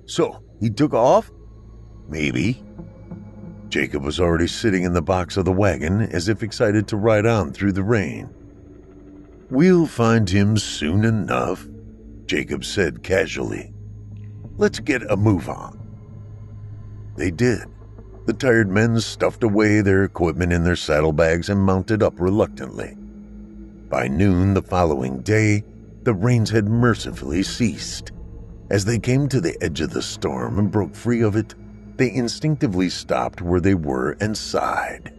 Speaker 3: So, he took off? Maybe. Jacob was already sitting in the box of the wagon as if excited to ride on through the rain. We'll find him soon enough, Jacob said casually. Let's get a move on. They did. The tired men stuffed away their equipment in their saddlebags and mounted up reluctantly. By noon the following day, the rains had mercifully ceased. As they came to the edge of the storm and broke free of it, they instinctively stopped where they were and sighed.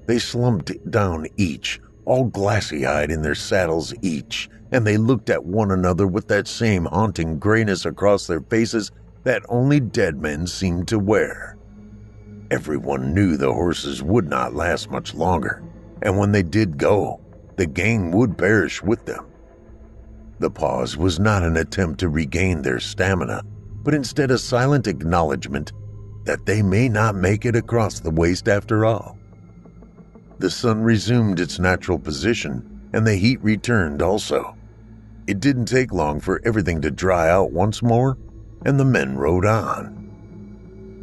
Speaker 3: They slumped down each, all glassy-eyed in their saddles each, and they looked at one another with that same haunting grayness across their faces that only dead men seemed to wear. Everyone knew the horses would not last much longer, and when they did go, the gang would perish with them. The pause was not an attempt to regain their stamina, but instead a silent acknowledgement that they may not make it across the waste after all. The sun resumed its natural position, and the heat returned also. It didn't take long for everything to dry out once more, and the men rode on.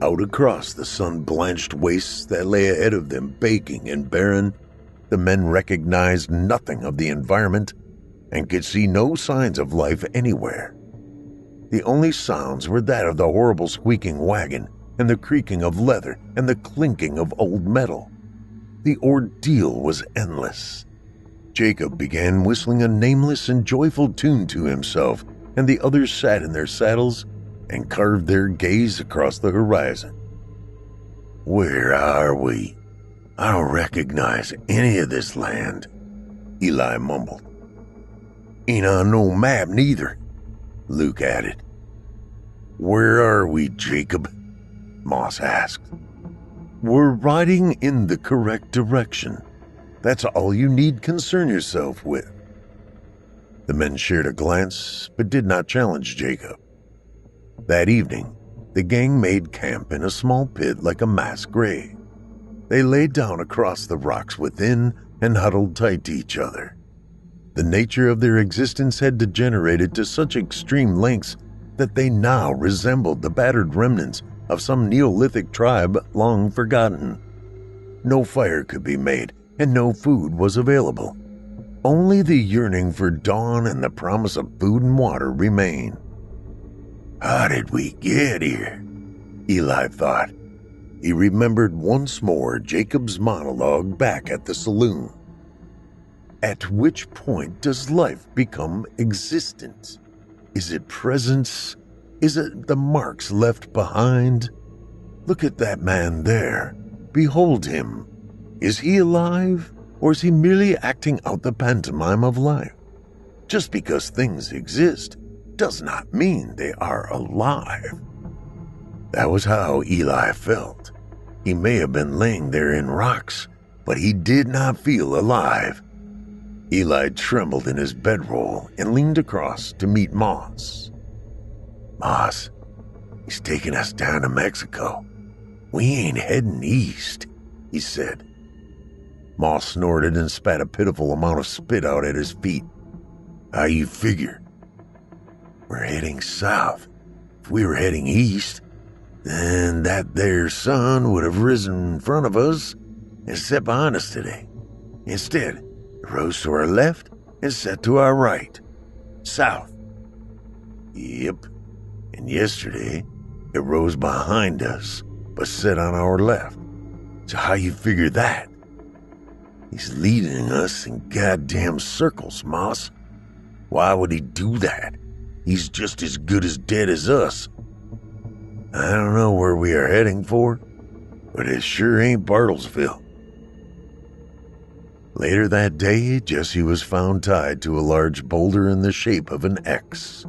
Speaker 3: Out across the sun-blanched wastes that lay ahead of them, baking and barren, the men recognized nothing of the environment and could see no signs of life anywhere. The only sounds were that of the horrible squeaking wagon and the creaking of leather and the clinking of old metal. The ordeal was endless. Jacob began whistling a nameless and joyful tune to himself, and the others sat in their saddles and carved their gaze across the horizon. Where are we? I don't recognize any of this land, Eli mumbled. Ain't on no map neither, Luke added. Where are we, Jacob? Moss asked. We're riding in the correct direction. That's all you need concern yourself with. The men shared a glance, but did not challenge Jacob. That evening, the gang made camp in a small pit like a mass grave. They laid down across the rocks within and huddled tight to each other. The nature of their existence had degenerated to such extreme lengths that they now resembled the battered remnants of some Neolithic tribe long forgotten. No fire could be made, and no food was available. Only the yearning for dawn and the promise of food and water remained. How did we get here? Eli thought. He remembered once more Jacob's monologue back at the saloon. At which point does life become existence? Is it presence? Is it the marks left behind? Look at that man there. Behold him. Is he alive, or is he merely acting out the pantomime of life? Just because things exist does not mean they are alive. That was how Eli felt. He may have been laying there in rocks, but he did not feel alive. Eli trembled in his bedroll and leaned across to meet Moss. Moss, he's taking us down to Mexico. We ain't heading east, he said. Moss snorted and spat a pitiful amount of spit out at his feet. How you figure? We're heading south. If we were heading east, then that there sun would have risen in front of us and set behind us today. Instead, it rose to our left and set to our right. South. Yep. And yesterday, it rose behind us, but set on our left. So how you figure that? He's leading us in goddamn circles, Moss. Why would he do that? He's just as good as dead as us. I don't know where we are heading for, but it sure ain't Bartlesville. Later that day, Jesse was found tied to a large boulder in the shape of an X.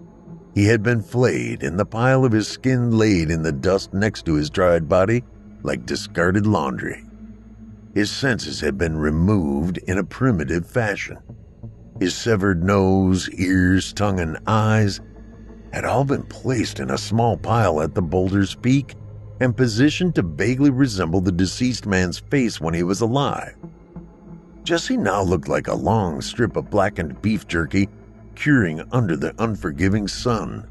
Speaker 3: He had been flayed and the pile of his skin laid in the dust next to his dried body like discarded laundry. His senses had been removed in a primitive fashion. His severed nose, ears, tongue, and eyes had all been placed in a small pile at the boulder's peak and positioned to vaguely resemble the deceased man's face when he was alive. Jesse now looked like a long strip of blackened beef jerky curing under the unforgiving sun.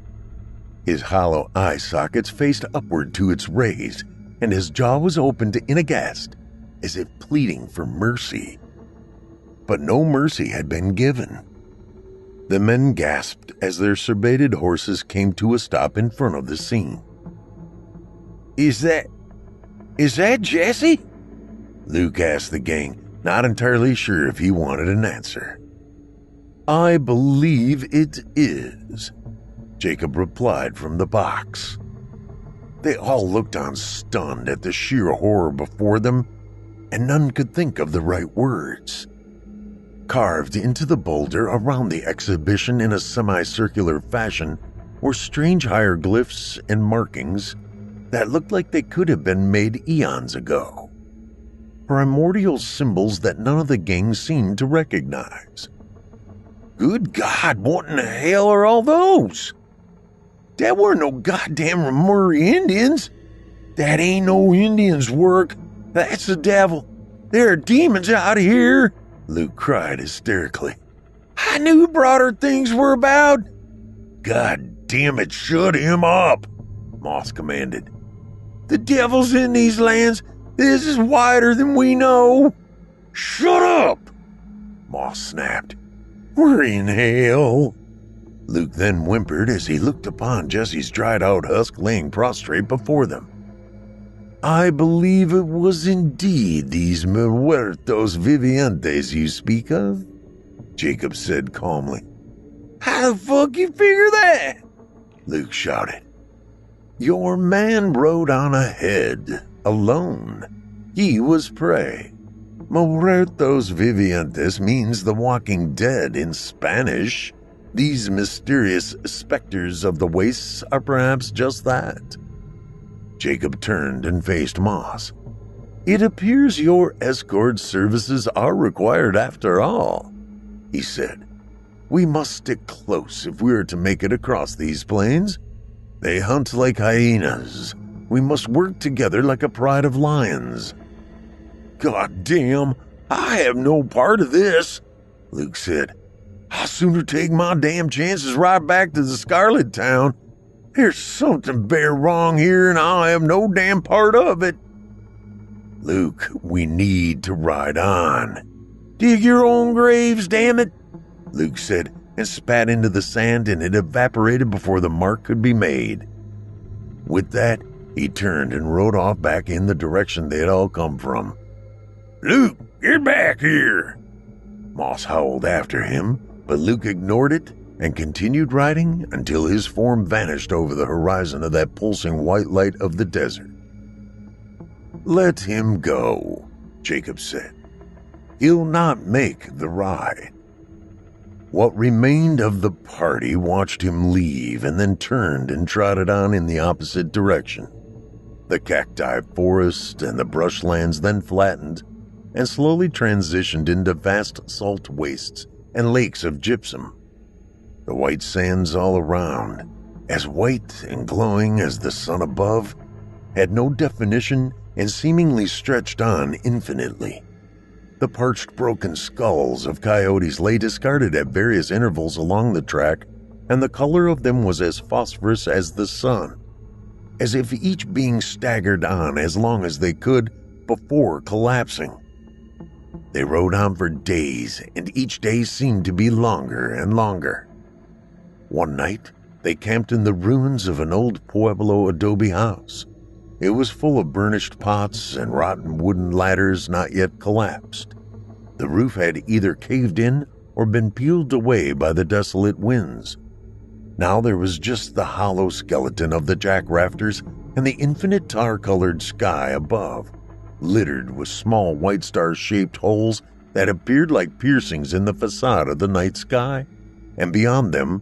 Speaker 3: His hollow eye sockets faced upward to its rays, and his jaw was opened in a gasp, as if pleading for mercy. But no mercy had been given. The men gasped as their surbated horses came to a stop in front of the scene. Is that Jesse?" Luke asked the gang, not entirely sure if he wanted an answer. "I believe it is," Jacob replied from the box. They all looked on stunned at the sheer horror before them, and none could think of the right words. Carved into the boulder around the exhibition in a semicircular fashion were strange hieroglyphs and markings that looked like they could have been made eons ago. Primordial symbols that none of the gang seemed to recognize. "Good God, what in the hell are all those? That weren't no goddamn Ramuri Indians. That ain't no Indians' work. That's the devil. There are demons out here," Luke cried hysterically. "I knew broader things were about." "God damn it, shut him up," Moss commanded. "The devil's in these lands. This is wider than we know." "Shut up," Moss snapped. "We're in hell." Luke then whimpered as he looked upon Jesse's dried-out husk laying prostrate before them. "I believe it was indeed these muertos vivientes you speak of," Jacob said calmly. "How the fuck you figure that?" Luke shouted. "Your man rode on ahead, alone. He was prey. Muertos vivientes means the walking dead in Spanish. These mysterious specters of the wastes are perhaps just that." Jacob turned and faced Moss. "It appears your escort services are required after all," he said. "We must stick close if we are to make it across these plains. They hunt like hyenas. We must work together like a pride of lions." "God damn, I have no part of this," Luke said. "I'll sooner take my damn chances right back to the Scarlet Town. There's something bare wrong here, and I have no damn part of it." "Luke, we need to ride on." "Dig your own graves, damn it," Luke said, and spat into the sand, and it evaporated before the mark could be made. With that, he turned and rode off back in the direction they had all come from. "Luke, get back here!" Moss howled after him, but Luke ignored it and continued riding until his form vanished over the horizon of that pulsing white light of the desert. "Let him go," Jacob said. "He'll not make the ride." What remained of the party watched him leave and then turned and trotted on in the opposite direction. The cacti forest and the brushlands then flattened and slowly transitioned into vast salt wastes and lakes of gypsum. The white sands all around, as white and glowing as the sun above, had no definition and seemingly stretched on infinitely. The parched broken skulls of coyotes lay discarded at various intervals along the track, and the color of them was as phosphorus as the sun, as if each being staggered on as long as they could before collapsing. They rode on for days, and each day seemed to be longer and longer. One night, they camped in the ruins of an old Pueblo adobe house. It was full of burnished pots and rotten wooden ladders not yet collapsed. The roof had either caved in or been peeled away by the desolate winds. Now there was just the hollow skeleton of the jack rafters and the infinite tar-colored sky above, littered with small white star-shaped holes that appeared like piercings in the facade of the night sky, and beyond them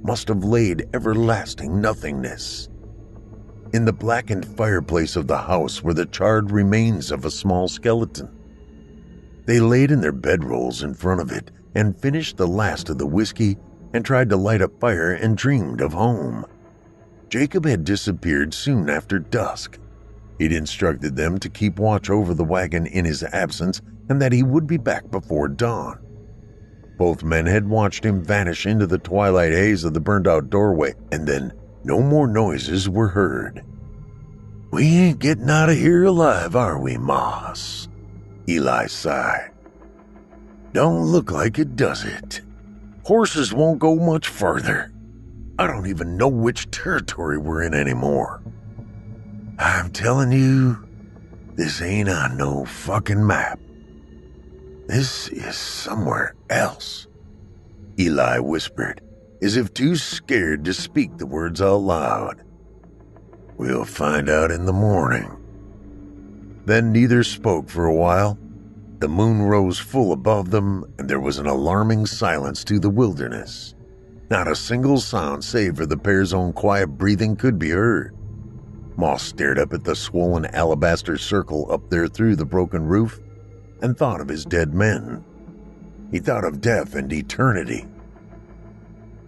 Speaker 3: must have laid everlasting nothingness. In the blackened fireplace of the house were the charred remains of a small skeleton. They laid in their bedrolls in front of it and finished the last of the whiskey and tried to light a fire and dreamed of home. Jacob had disappeared soon after dusk. He'd instructed them to keep watch over the wagon in his absence and that he would be back before dawn. Both men had watched him vanish into the twilight haze of the burned-out doorway, and then no more noises were heard. "We ain't getting out of here alive, are we, Moss?" Eli sighed. "Don't look like it, does it? Horses won't go much further. I don't even know which territory we're in anymore. I'm telling you, this ain't on no fucking map. This is somewhere else," Eli whispered, as if too scared to speak the words out loud. "We'll find out in the morning." Then neither spoke for a while. The moon rose full above them, and there was an alarming silence to the wilderness. Not a single sound save for the pair's own quiet breathing could be heard. Moss stared up at the swollen alabaster circle up there through the broken roof and thought of his dead men. He thought of death and eternity.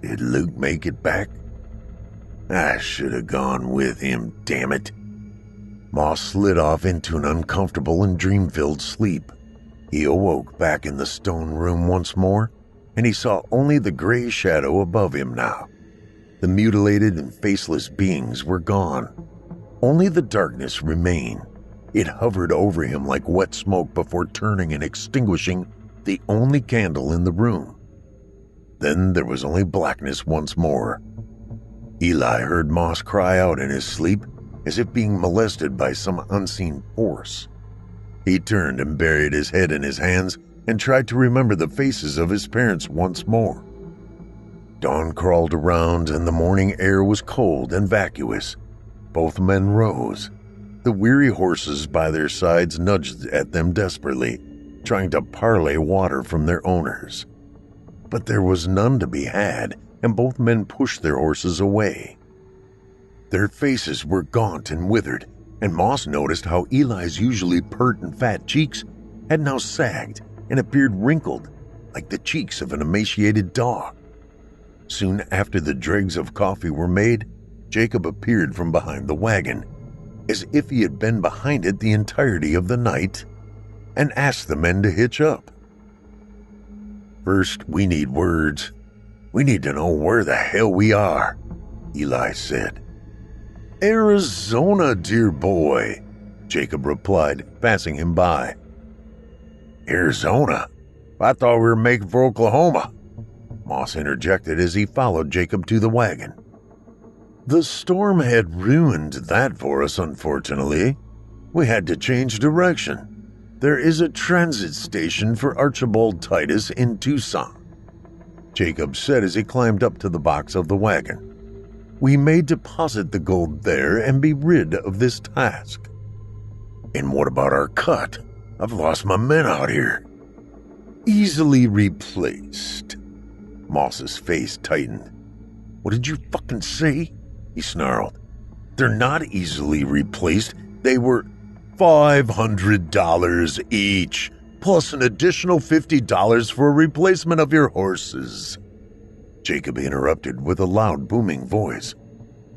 Speaker 3: Did Luke make it back? I should have gone with him, damn it. Moss slid off into an uncomfortable and dream-filled sleep. He awoke back in the stone room once more, and he saw only the gray shadow above him now. The mutilated and faceless beings were gone. Only the darkness remained. It hovered over him like wet smoke before turning and extinguishing the only candle in the room. Then there was only blackness once more. Eli heard Moss cry out in his sleep, as if being molested by some unseen force. He turned and buried his head in his hands and tried to remember the faces of his parents once more. Dawn crawled around and the morning air was cold and vacuous. Both men rose. The weary horses by their sides nudged at them desperately, trying to parlay water from their owners. But there was none to be had, and both men pushed their horses away. Their faces were gaunt and withered, and Moss noticed how Eli's usually pert and fat cheeks had now sagged and appeared wrinkled like the cheeks of an emaciated dog. Soon after the dregs of coffee were made, Jacob appeared from behind the wagon, as if he had been behind it the entirety of the night, and asked the men to hitch up. "First, we need words. We need to know where the hell we are," Eli said. "Arizona, dear boy," Jacob replied, passing him by. "Arizona? I thought we were making for Oklahoma," Moss interjected as he followed Jacob to the wagon. "The storm had ruined that for us, unfortunately. We had to change direction. There is a transit station for Archibald Titus in Tucson," Jacob said as he climbed up to the box of the wagon. "We may deposit the gold there and be rid of this task." "And what about our cut? I've lost my men out here." "Easily replaced." Moss's face tightened. "What did you fucking say?" he snarled. "They're not easily replaced. They were $500 each, plus an additional $50 for a replacement of your horses," Jacob interrupted with a loud booming voice.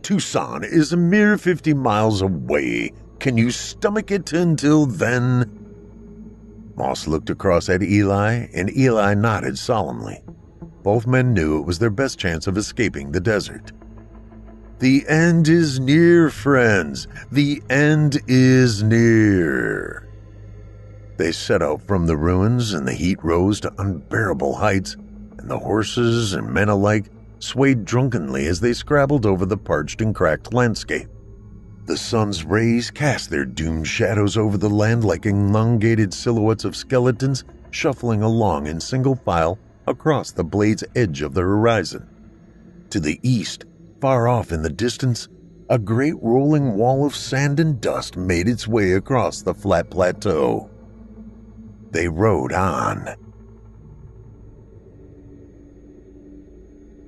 Speaker 3: "Tucson is a mere 50 miles away. Can you stomach it until then?" Moss looked across at Eli, and Eli nodded solemnly. Both men knew it was their best chance of escaping the desert. "The end is near, friends. The end is near." They set out from the ruins, and the heat rose to unbearable heights, and the horses and men alike swayed drunkenly as they scrabbled over the parched and cracked landscape. The sun's rays cast their doomed shadows over the land like elongated silhouettes of skeletons shuffling along in single file across the blade's edge of the horizon. To the east, far off in the distance, a great rolling wall of sand and dust made its way across the flat plateau. They rode on.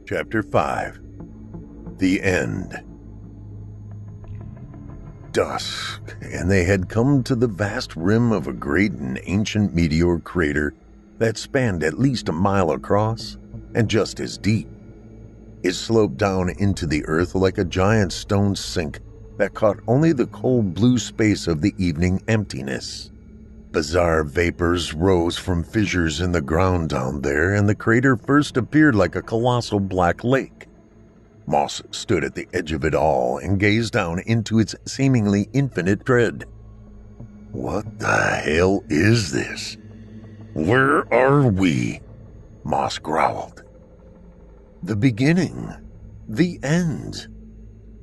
Speaker 3: Chapter 5. The End. Dusk, and they had come to the vast rim of a great and ancient meteor crater that spanned at least a mile across and just as deep. It sloped down into the earth like a giant stone sink that caught only the cold blue space of the evening emptiness. Bizarre vapors rose from fissures in the ground down there, and the crater first appeared like a colossal black lake. Moss stood at the edge of it all and gazed down into its seemingly infinite dread. What the hell is this? Where are we? Moss growled. The beginning. The end,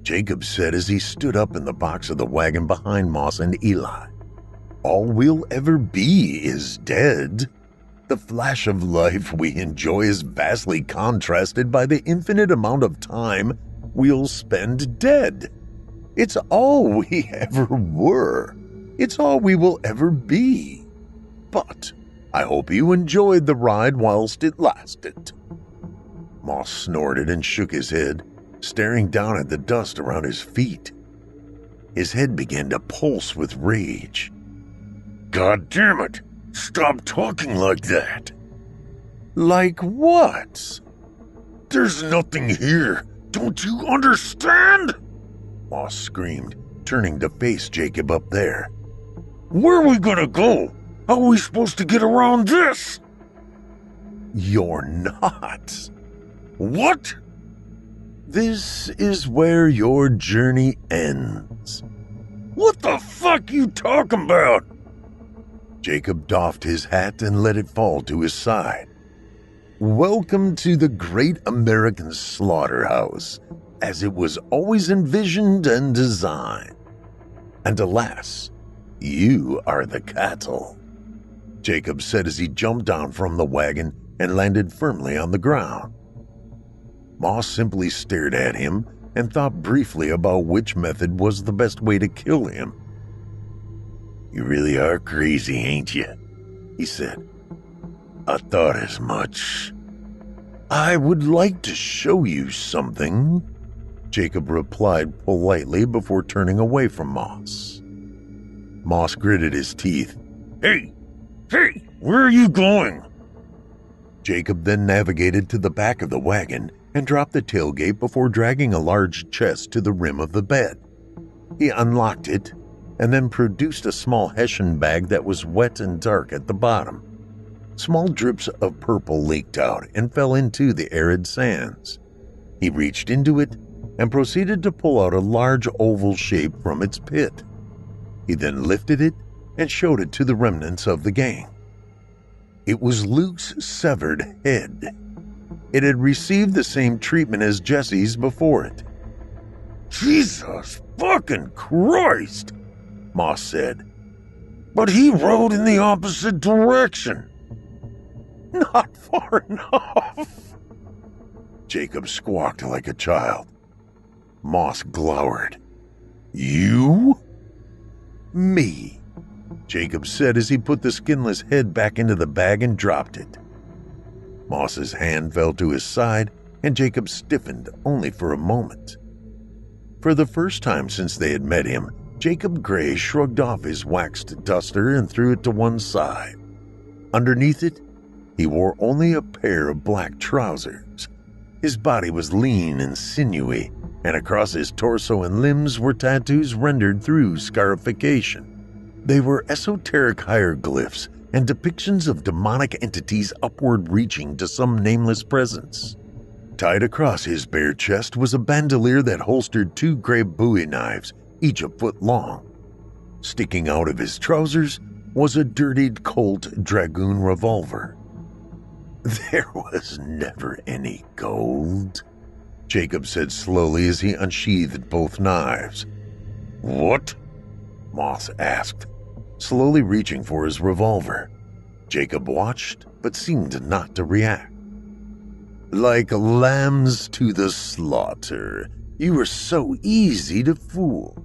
Speaker 3: Jacob said as he stood up in the box of the wagon behind Moss and Eli. All we'll ever be is dead. The flash of life we enjoy is vastly contrasted by the infinite amount of time we'll spend dead. It's all we ever were. It's all we will ever be. But I hope you enjoyed the ride whilst it lasted. Moss snorted and shook his head, staring down at the dust around his feet. His head began to pulse with rage. God damn it! Stop talking like that! Like what? There's nothing here! Don't you understand? Moss screamed, turning to face Jacob up there. Where are we gonna go? How are we supposed to get around this? You're not. What? This is where your journey ends. What the fuck you talking about? Jacob doffed his hat and let it fall to his side. Welcome to the great American slaughterhouse, as it was always envisioned and designed. And alas, you are the cattle, Jacob said as he jumped down from the wagon and landed firmly on the ground. Moss simply stared at him and thought briefly about which method was the best way to kill him. You really are crazy, ain't you? He said. I thought as much. I would like to show you something, Jacob replied politely before turning away from Moss. Moss gritted his teeth. Hey, where are you going? Jacob then navigated to the back of the wagon and dropped the tailgate before dragging a large chest to the rim of the bed. He unlocked it and then produced a small Hessian bag that was wet and dark at the bottom. Small drips of purple leaked out and fell into the arid sands. He reached into it and proceeded to pull out a large oval shape from its pit. He then lifted it and showed it to the remnants of the gang. It was Luke's severed head. It had received the same treatment as Jesse's before it. Jesus fucking Christ, Moss said. But he rode in the opposite direction. Not far enough. Jacob squawked like a child. Moss glowered. You? Me, Jacob said as he put the skinless head back into the bag and dropped it. Moss's hand fell to his side, and Jacob stiffened only for a moment. For the first time since they had met him, Jakob Grey shrugged off his waxed duster and threw it to one side. Underneath it, he wore only a pair of black trousers. His body was lean and sinewy, and across his torso and limbs were tattoos rendered through scarification. They were esoteric hieroglyphs and depictions of demonic entities upward reaching to some nameless presence. Tied across his bare chest was a bandolier that holstered 2 gray Bowie knives, each a foot long. Sticking out of his trousers was a dirtied Colt Dragoon revolver. There was never any gold, Jacob said slowly as he unsheathed both knives. What? Moss asked, slowly reaching for his revolver. Jacob watched, but seemed not to react. Like lambs to the slaughter, you were so easy to fool.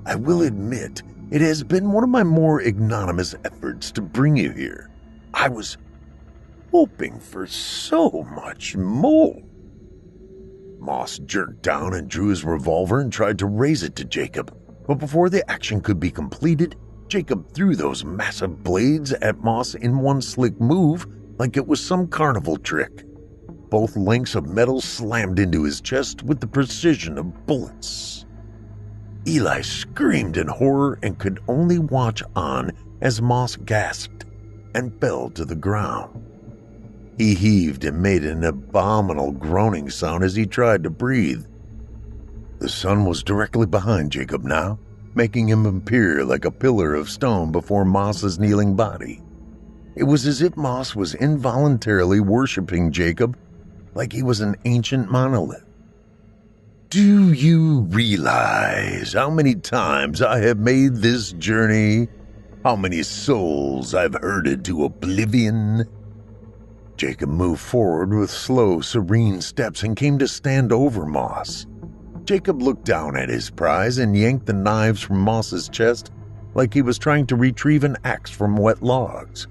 Speaker 3: I will admit, it has been one of my more ignominious efforts to bring you here. I was hoping for so much more. Moss jerked down and drew his revolver and tried to raise it to Jacob, but before the action could be completed, Jacob threw those massive blades at Moss in one slick move like it was some carnival trick. Both lengths of metal slammed into his chest with the precision of bullets. Eli screamed in horror and could only watch on as Moss gasped and fell to the ground. He heaved and made an abominable groaning sound as he tried to breathe. The sun was directly behind Jacob now, making him appear like a pillar of stone before Moss's kneeling body. It was as if Moss was involuntarily worshiping Jacob like he was an ancient monolith. Do you realize how many times I have made this journey? How many souls I've herded to oblivion? Jacob moved forward with slow, serene steps and came to stand over Moss. Jacob looked down at his prize and yanked the knives from Moss's chest like he was trying to retrieve an axe from wet logs.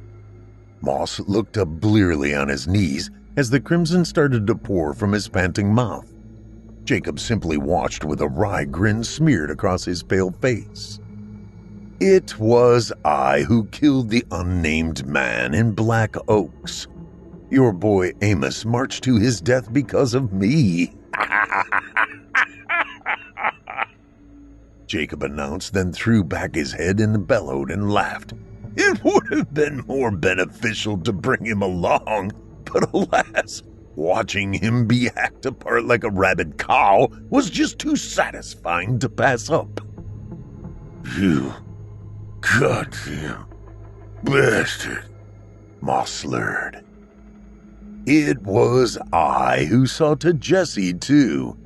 Speaker 3: Moss looked up blearily on his knees as the crimson started to pour from his panting mouth. Jacob simply watched with a wry grin smeared across his pale face. It was I who killed the unnamed man in Black Oaks. Your boy Amos marched to his death because of me. Jacob announced, then threw back his head and bellowed and laughed. It would have been more beneficial to bring him along, but alas, watching him be hacked apart like a rabid cow was just too satisfying to pass up. You goddamn bastard, Moss slurred. It was I who saw to Jesse, too,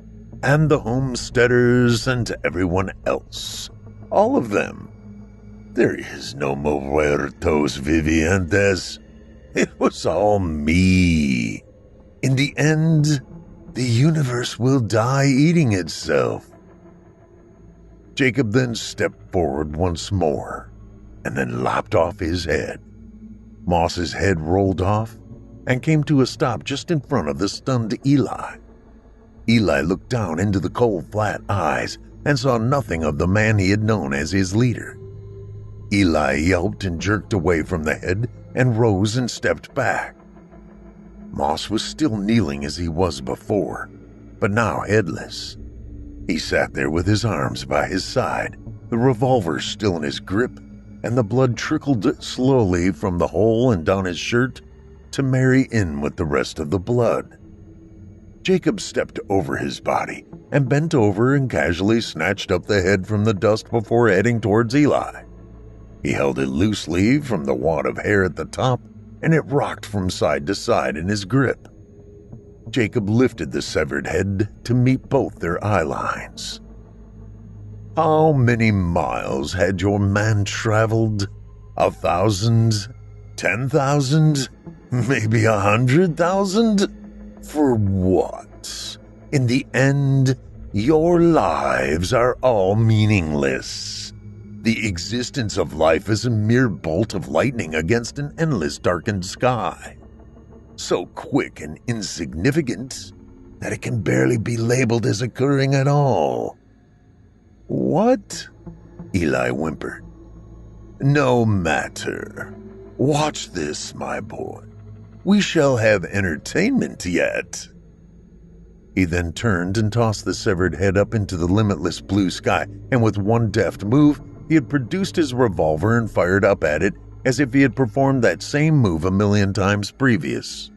Speaker 3: and the homesteaders and everyone else. All of them. There is no muertos vivientes. It was all me. In the end, the universe will die eating itself. Jacob then stepped forward once more, and then lopped off his head. Moss's head rolled off and came to a stop just in front of the stunned Eli. Eli looked down into the cold, flat eyes and saw nothing of the man he had known as his leader. Eli yelped and jerked away from the head and rose and stepped back. Moss was still kneeling as he was before, but now headless. He sat there with his arms by his side, the revolver still in his grip, and the blood trickled slowly from the hole and down his shirt to marry in with the rest of the blood. Jacob stepped over his body and bent over and casually snatched up the head from the dust before heading towards Eli. He held it loosely from the wad of hair at the top, and it rocked from side to side in his grip. Jacob lifted the severed head to meet both their eye lines. How many miles had your man traveled? 1,000? 10,000? Maybe 100,000? For what? In the end, your lives are all meaningless. The existence of life is a mere bolt of lightning against an endless darkened sky. So quick and insignificant that it can barely be labeled as occurring at all. What? Eli whimpered. No matter. Watch this, my boy. We shall have entertainment yet. He then turned and tossed the severed head up into the limitless blue sky, and with one deft move, he had produced his revolver and fired up at it as if he had performed that same move 1,000,000 times previous.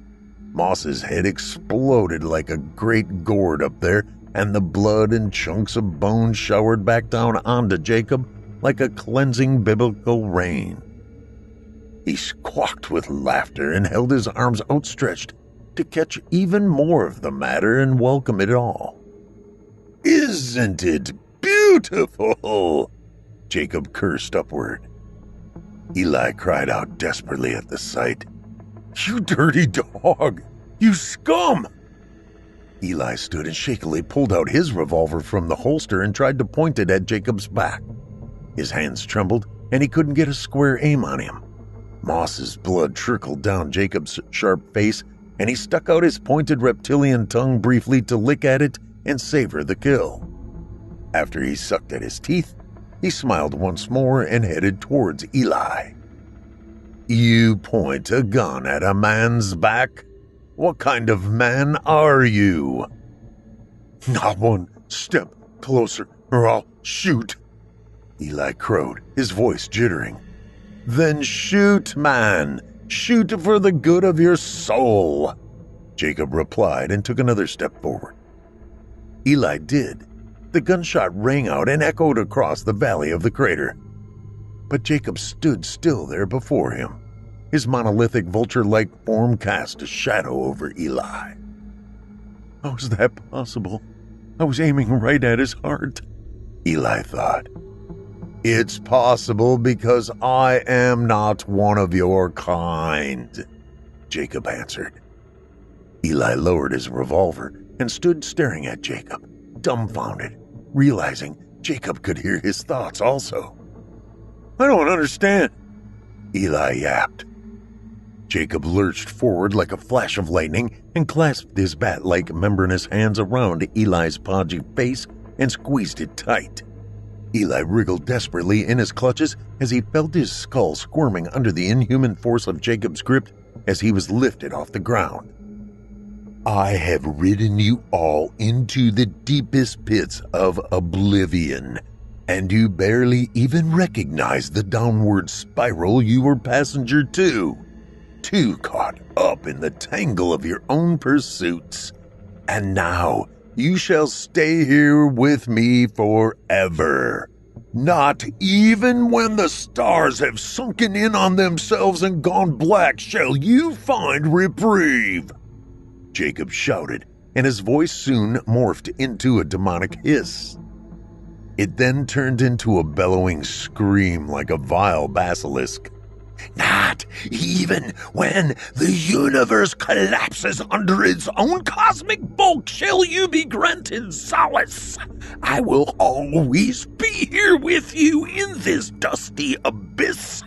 Speaker 3: Moss's head exploded like a great gourd up there, and the blood and chunks of bone showered back down onto Jacob like a cleansing biblical rain. He squawked with laughter and held his arms outstretched to catch even more of the matter and welcome it all. Isn't it beautiful? Jacob cursed upward. Eli cried out desperately at the sight. You dirty dog! You scum! Eli stood and shakily pulled out his revolver from the holster and tried to point it at Jacob's back. His hands trembled, and he couldn't get a square aim on him. Moss's blood trickled down Jacob's sharp face, and he stuck out his pointed reptilian tongue briefly to lick at it and savor the kill. After he sucked at his teeth, he smiled once more and headed towards Eli. You point a gun at a man's back? What kind of man are you? Not one step closer or I'll shoot," Eli crowed, his voice jittering. "Then shoot, man. Shoot for the good of your soul," Jacob replied and took another step forward. Eli did. The gunshot rang out and echoed across the valley of the crater. But Jacob stood still there before him. His monolithic vulture-like form cast a shadow over Eli. How was that possible? I was aiming right at his heart, Eli thought. "It's possible because I am not one of your kind," Jacob answered. Eli lowered his revolver and stood staring at Jacob, dumbfounded, realizing Jacob could hear his thoughts also. "I don't understand," Eli yapped. Jacob lurched forward like a flash of lightning and clasped his bat-like membranous hands around Eli's podgy face and squeezed it tight. Eli wriggled desperately in his clutches as he felt his skull squirming under the inhuman force of Jacob's grip as he was lifted off the ground. "I have ridden you all into the deepest pits of oblivion, and you barely even recognize the downward spiral you were passenger to. Too caught up in the tangle of your own pursuits. And now you shall stay here with me forever. Not even when the stars have sunken in on themselves and gone black shall you find reprieve," Jacob shouted, and his voice soon morphed into a demonic hiss. It then turned into a bellowing scream like a vile basilisk. "Not even when the universe collapses under its own cosmic bulk shall you be granted solace. I will always be here with you in this dusty abyss,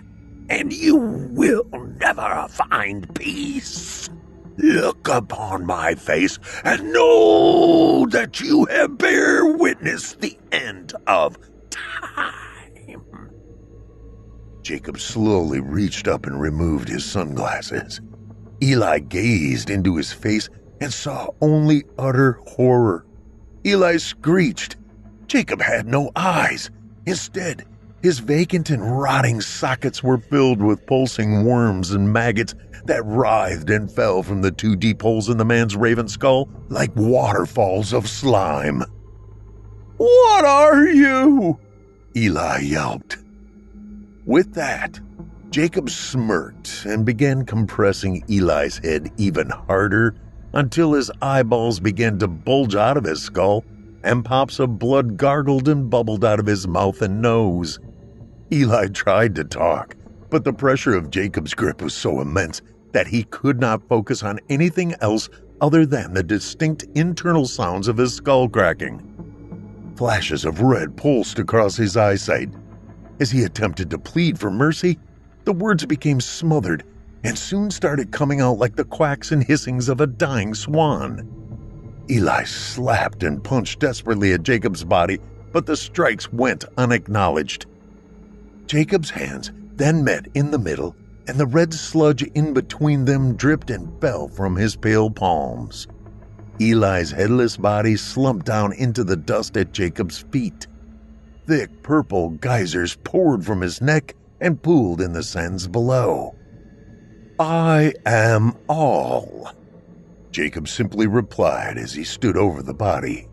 Speaker 3: and you will never find peace. Look upon my face and know that you have bear witness the end of time." Jacob slowly reached up and removed his sunglasses. Eli gazed into his face and saw only utter horror. Eli screeched. Jacob had no eyes. Instead, his vacant and rotting sockets were filled with pulsing worms and maggots that writhed and fell from the two deep holes in the man's raven skull like waterfalls of slime. "What are you?" Eli yelped. With that, Jacob smirked and began compressing Eli's head even harder until his eyeballs began to bulge out of his skull and pops of blood gargled and bubbled out of his mouth and nose. Eli tried to talk, but the pressure of Jacob's grip was so immense that he could not focus on anything else other than the distinct internal sounds of his skull cracking. Flashes of red pulsed across his eyesight. As he attempted to plead for mercy, the words became smothered and soon started coming out like the quacks and hissings of a dying swan. Eli slapped and punched desperately at Jacob's body, but the strikes went unacknowledged. Jacob's hands then met in the middle, and the red sludge in between them dripped and fell from his pale palms. Eli's headless body slumped down into the dust at Jacob's feet. Thick purple geysers poured from his neck and pooled in the sands below. "I am all," Jacob simply replied as he stood over the body.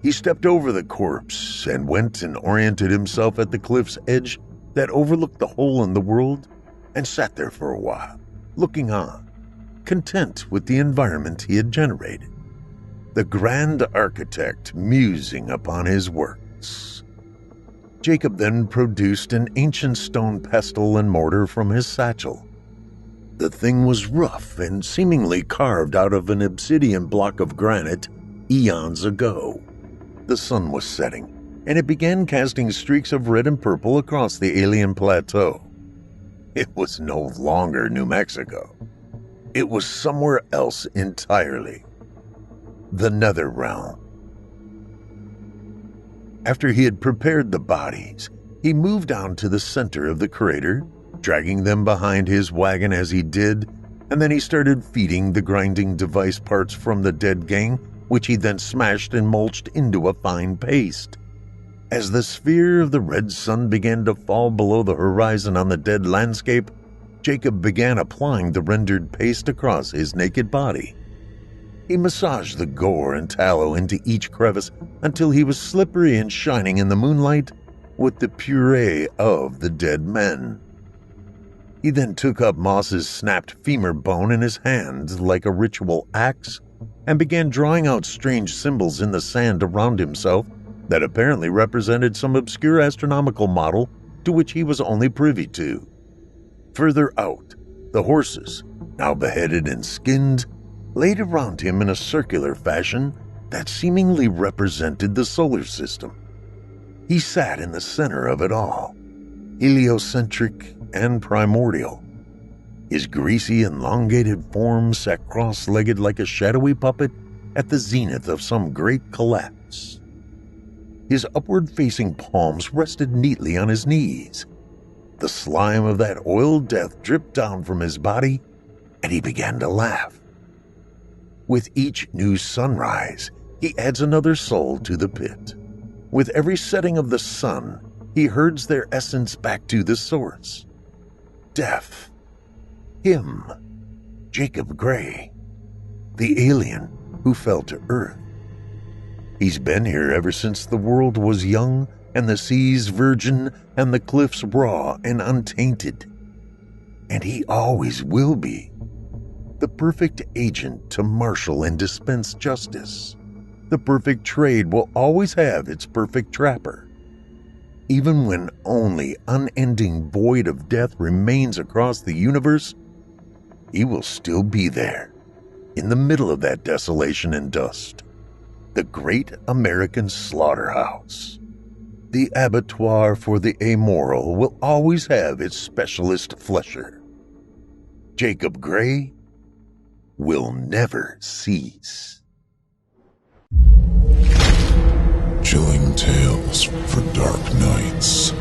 Speaker 3: He stepped over the corpse and went and oriented himself at the cliff's edge that overlooked the hole in the world and sat there for a while, looking on, content with the environment he had generated. The grand architect musing upon his works. Jacob then produced an ancient stone pestle and mortar from his satchel. The thing was rough and seemingly carved out of an obsidian block of granite eons ago. The sun was setting, and it began casting streaks of red and purple across the alien plateau. It was no longer New Mexico. It was somewhere else entirely. The Nether Realm. After he had prepared the bodies, he moved down to the center of the crater, dragging them behind his wagon as he did, and then he started feeding the grinding device parts from the dead gang, which he then smashed and mulched into a fine paste. As the sphere of the red sun began to fall below the horizon on the dead landscape, Jacob began applying the rendered paste across his naked body. He massaged the gore and tallow into each crevice until he was slippery and shining in the moonlight with the puree of the dead men. He then took up Moss's snapped femur bone in his hand like a ritual axe and began drawing out strange symbols in the sand around himself that apparently represented some obscure astronomical model to which he was only privy to. Further out, the horses, now beheaded and skinned, laid around him in a circular fashion that seemingly represented the solar system. He sat in the center of it all, heliocentric and primordial. His greasy, elongated form sat cross-legged like a shadowy puppet at the zenith of some great collapse. His upward-facing palms rested neatly on his knees. The slime of that oiled death dripped down from his body, and he began to laugh. With each new sunrise, he adds another soul to the pit. With every setting of the sun, he herds their essence back to the source. Death. Him. Jakob Grey. The alien who fell to Earth. He's been here ever since the world was young and the seas virgin and the cliffs raw and untainted. And he always will be. The perfect agent to marshal and dispense justice. The perfect trade will always have its perfect trapper. Even when only unending void of death remains across the universe, he will still be there, in the middle of that desolation and dust. The great American slaughterhouse. The abattoir for the amoral will always have its specialist flesher. Jakob Grey will never cease.
Speaker 1: Chilling tales for dark nights.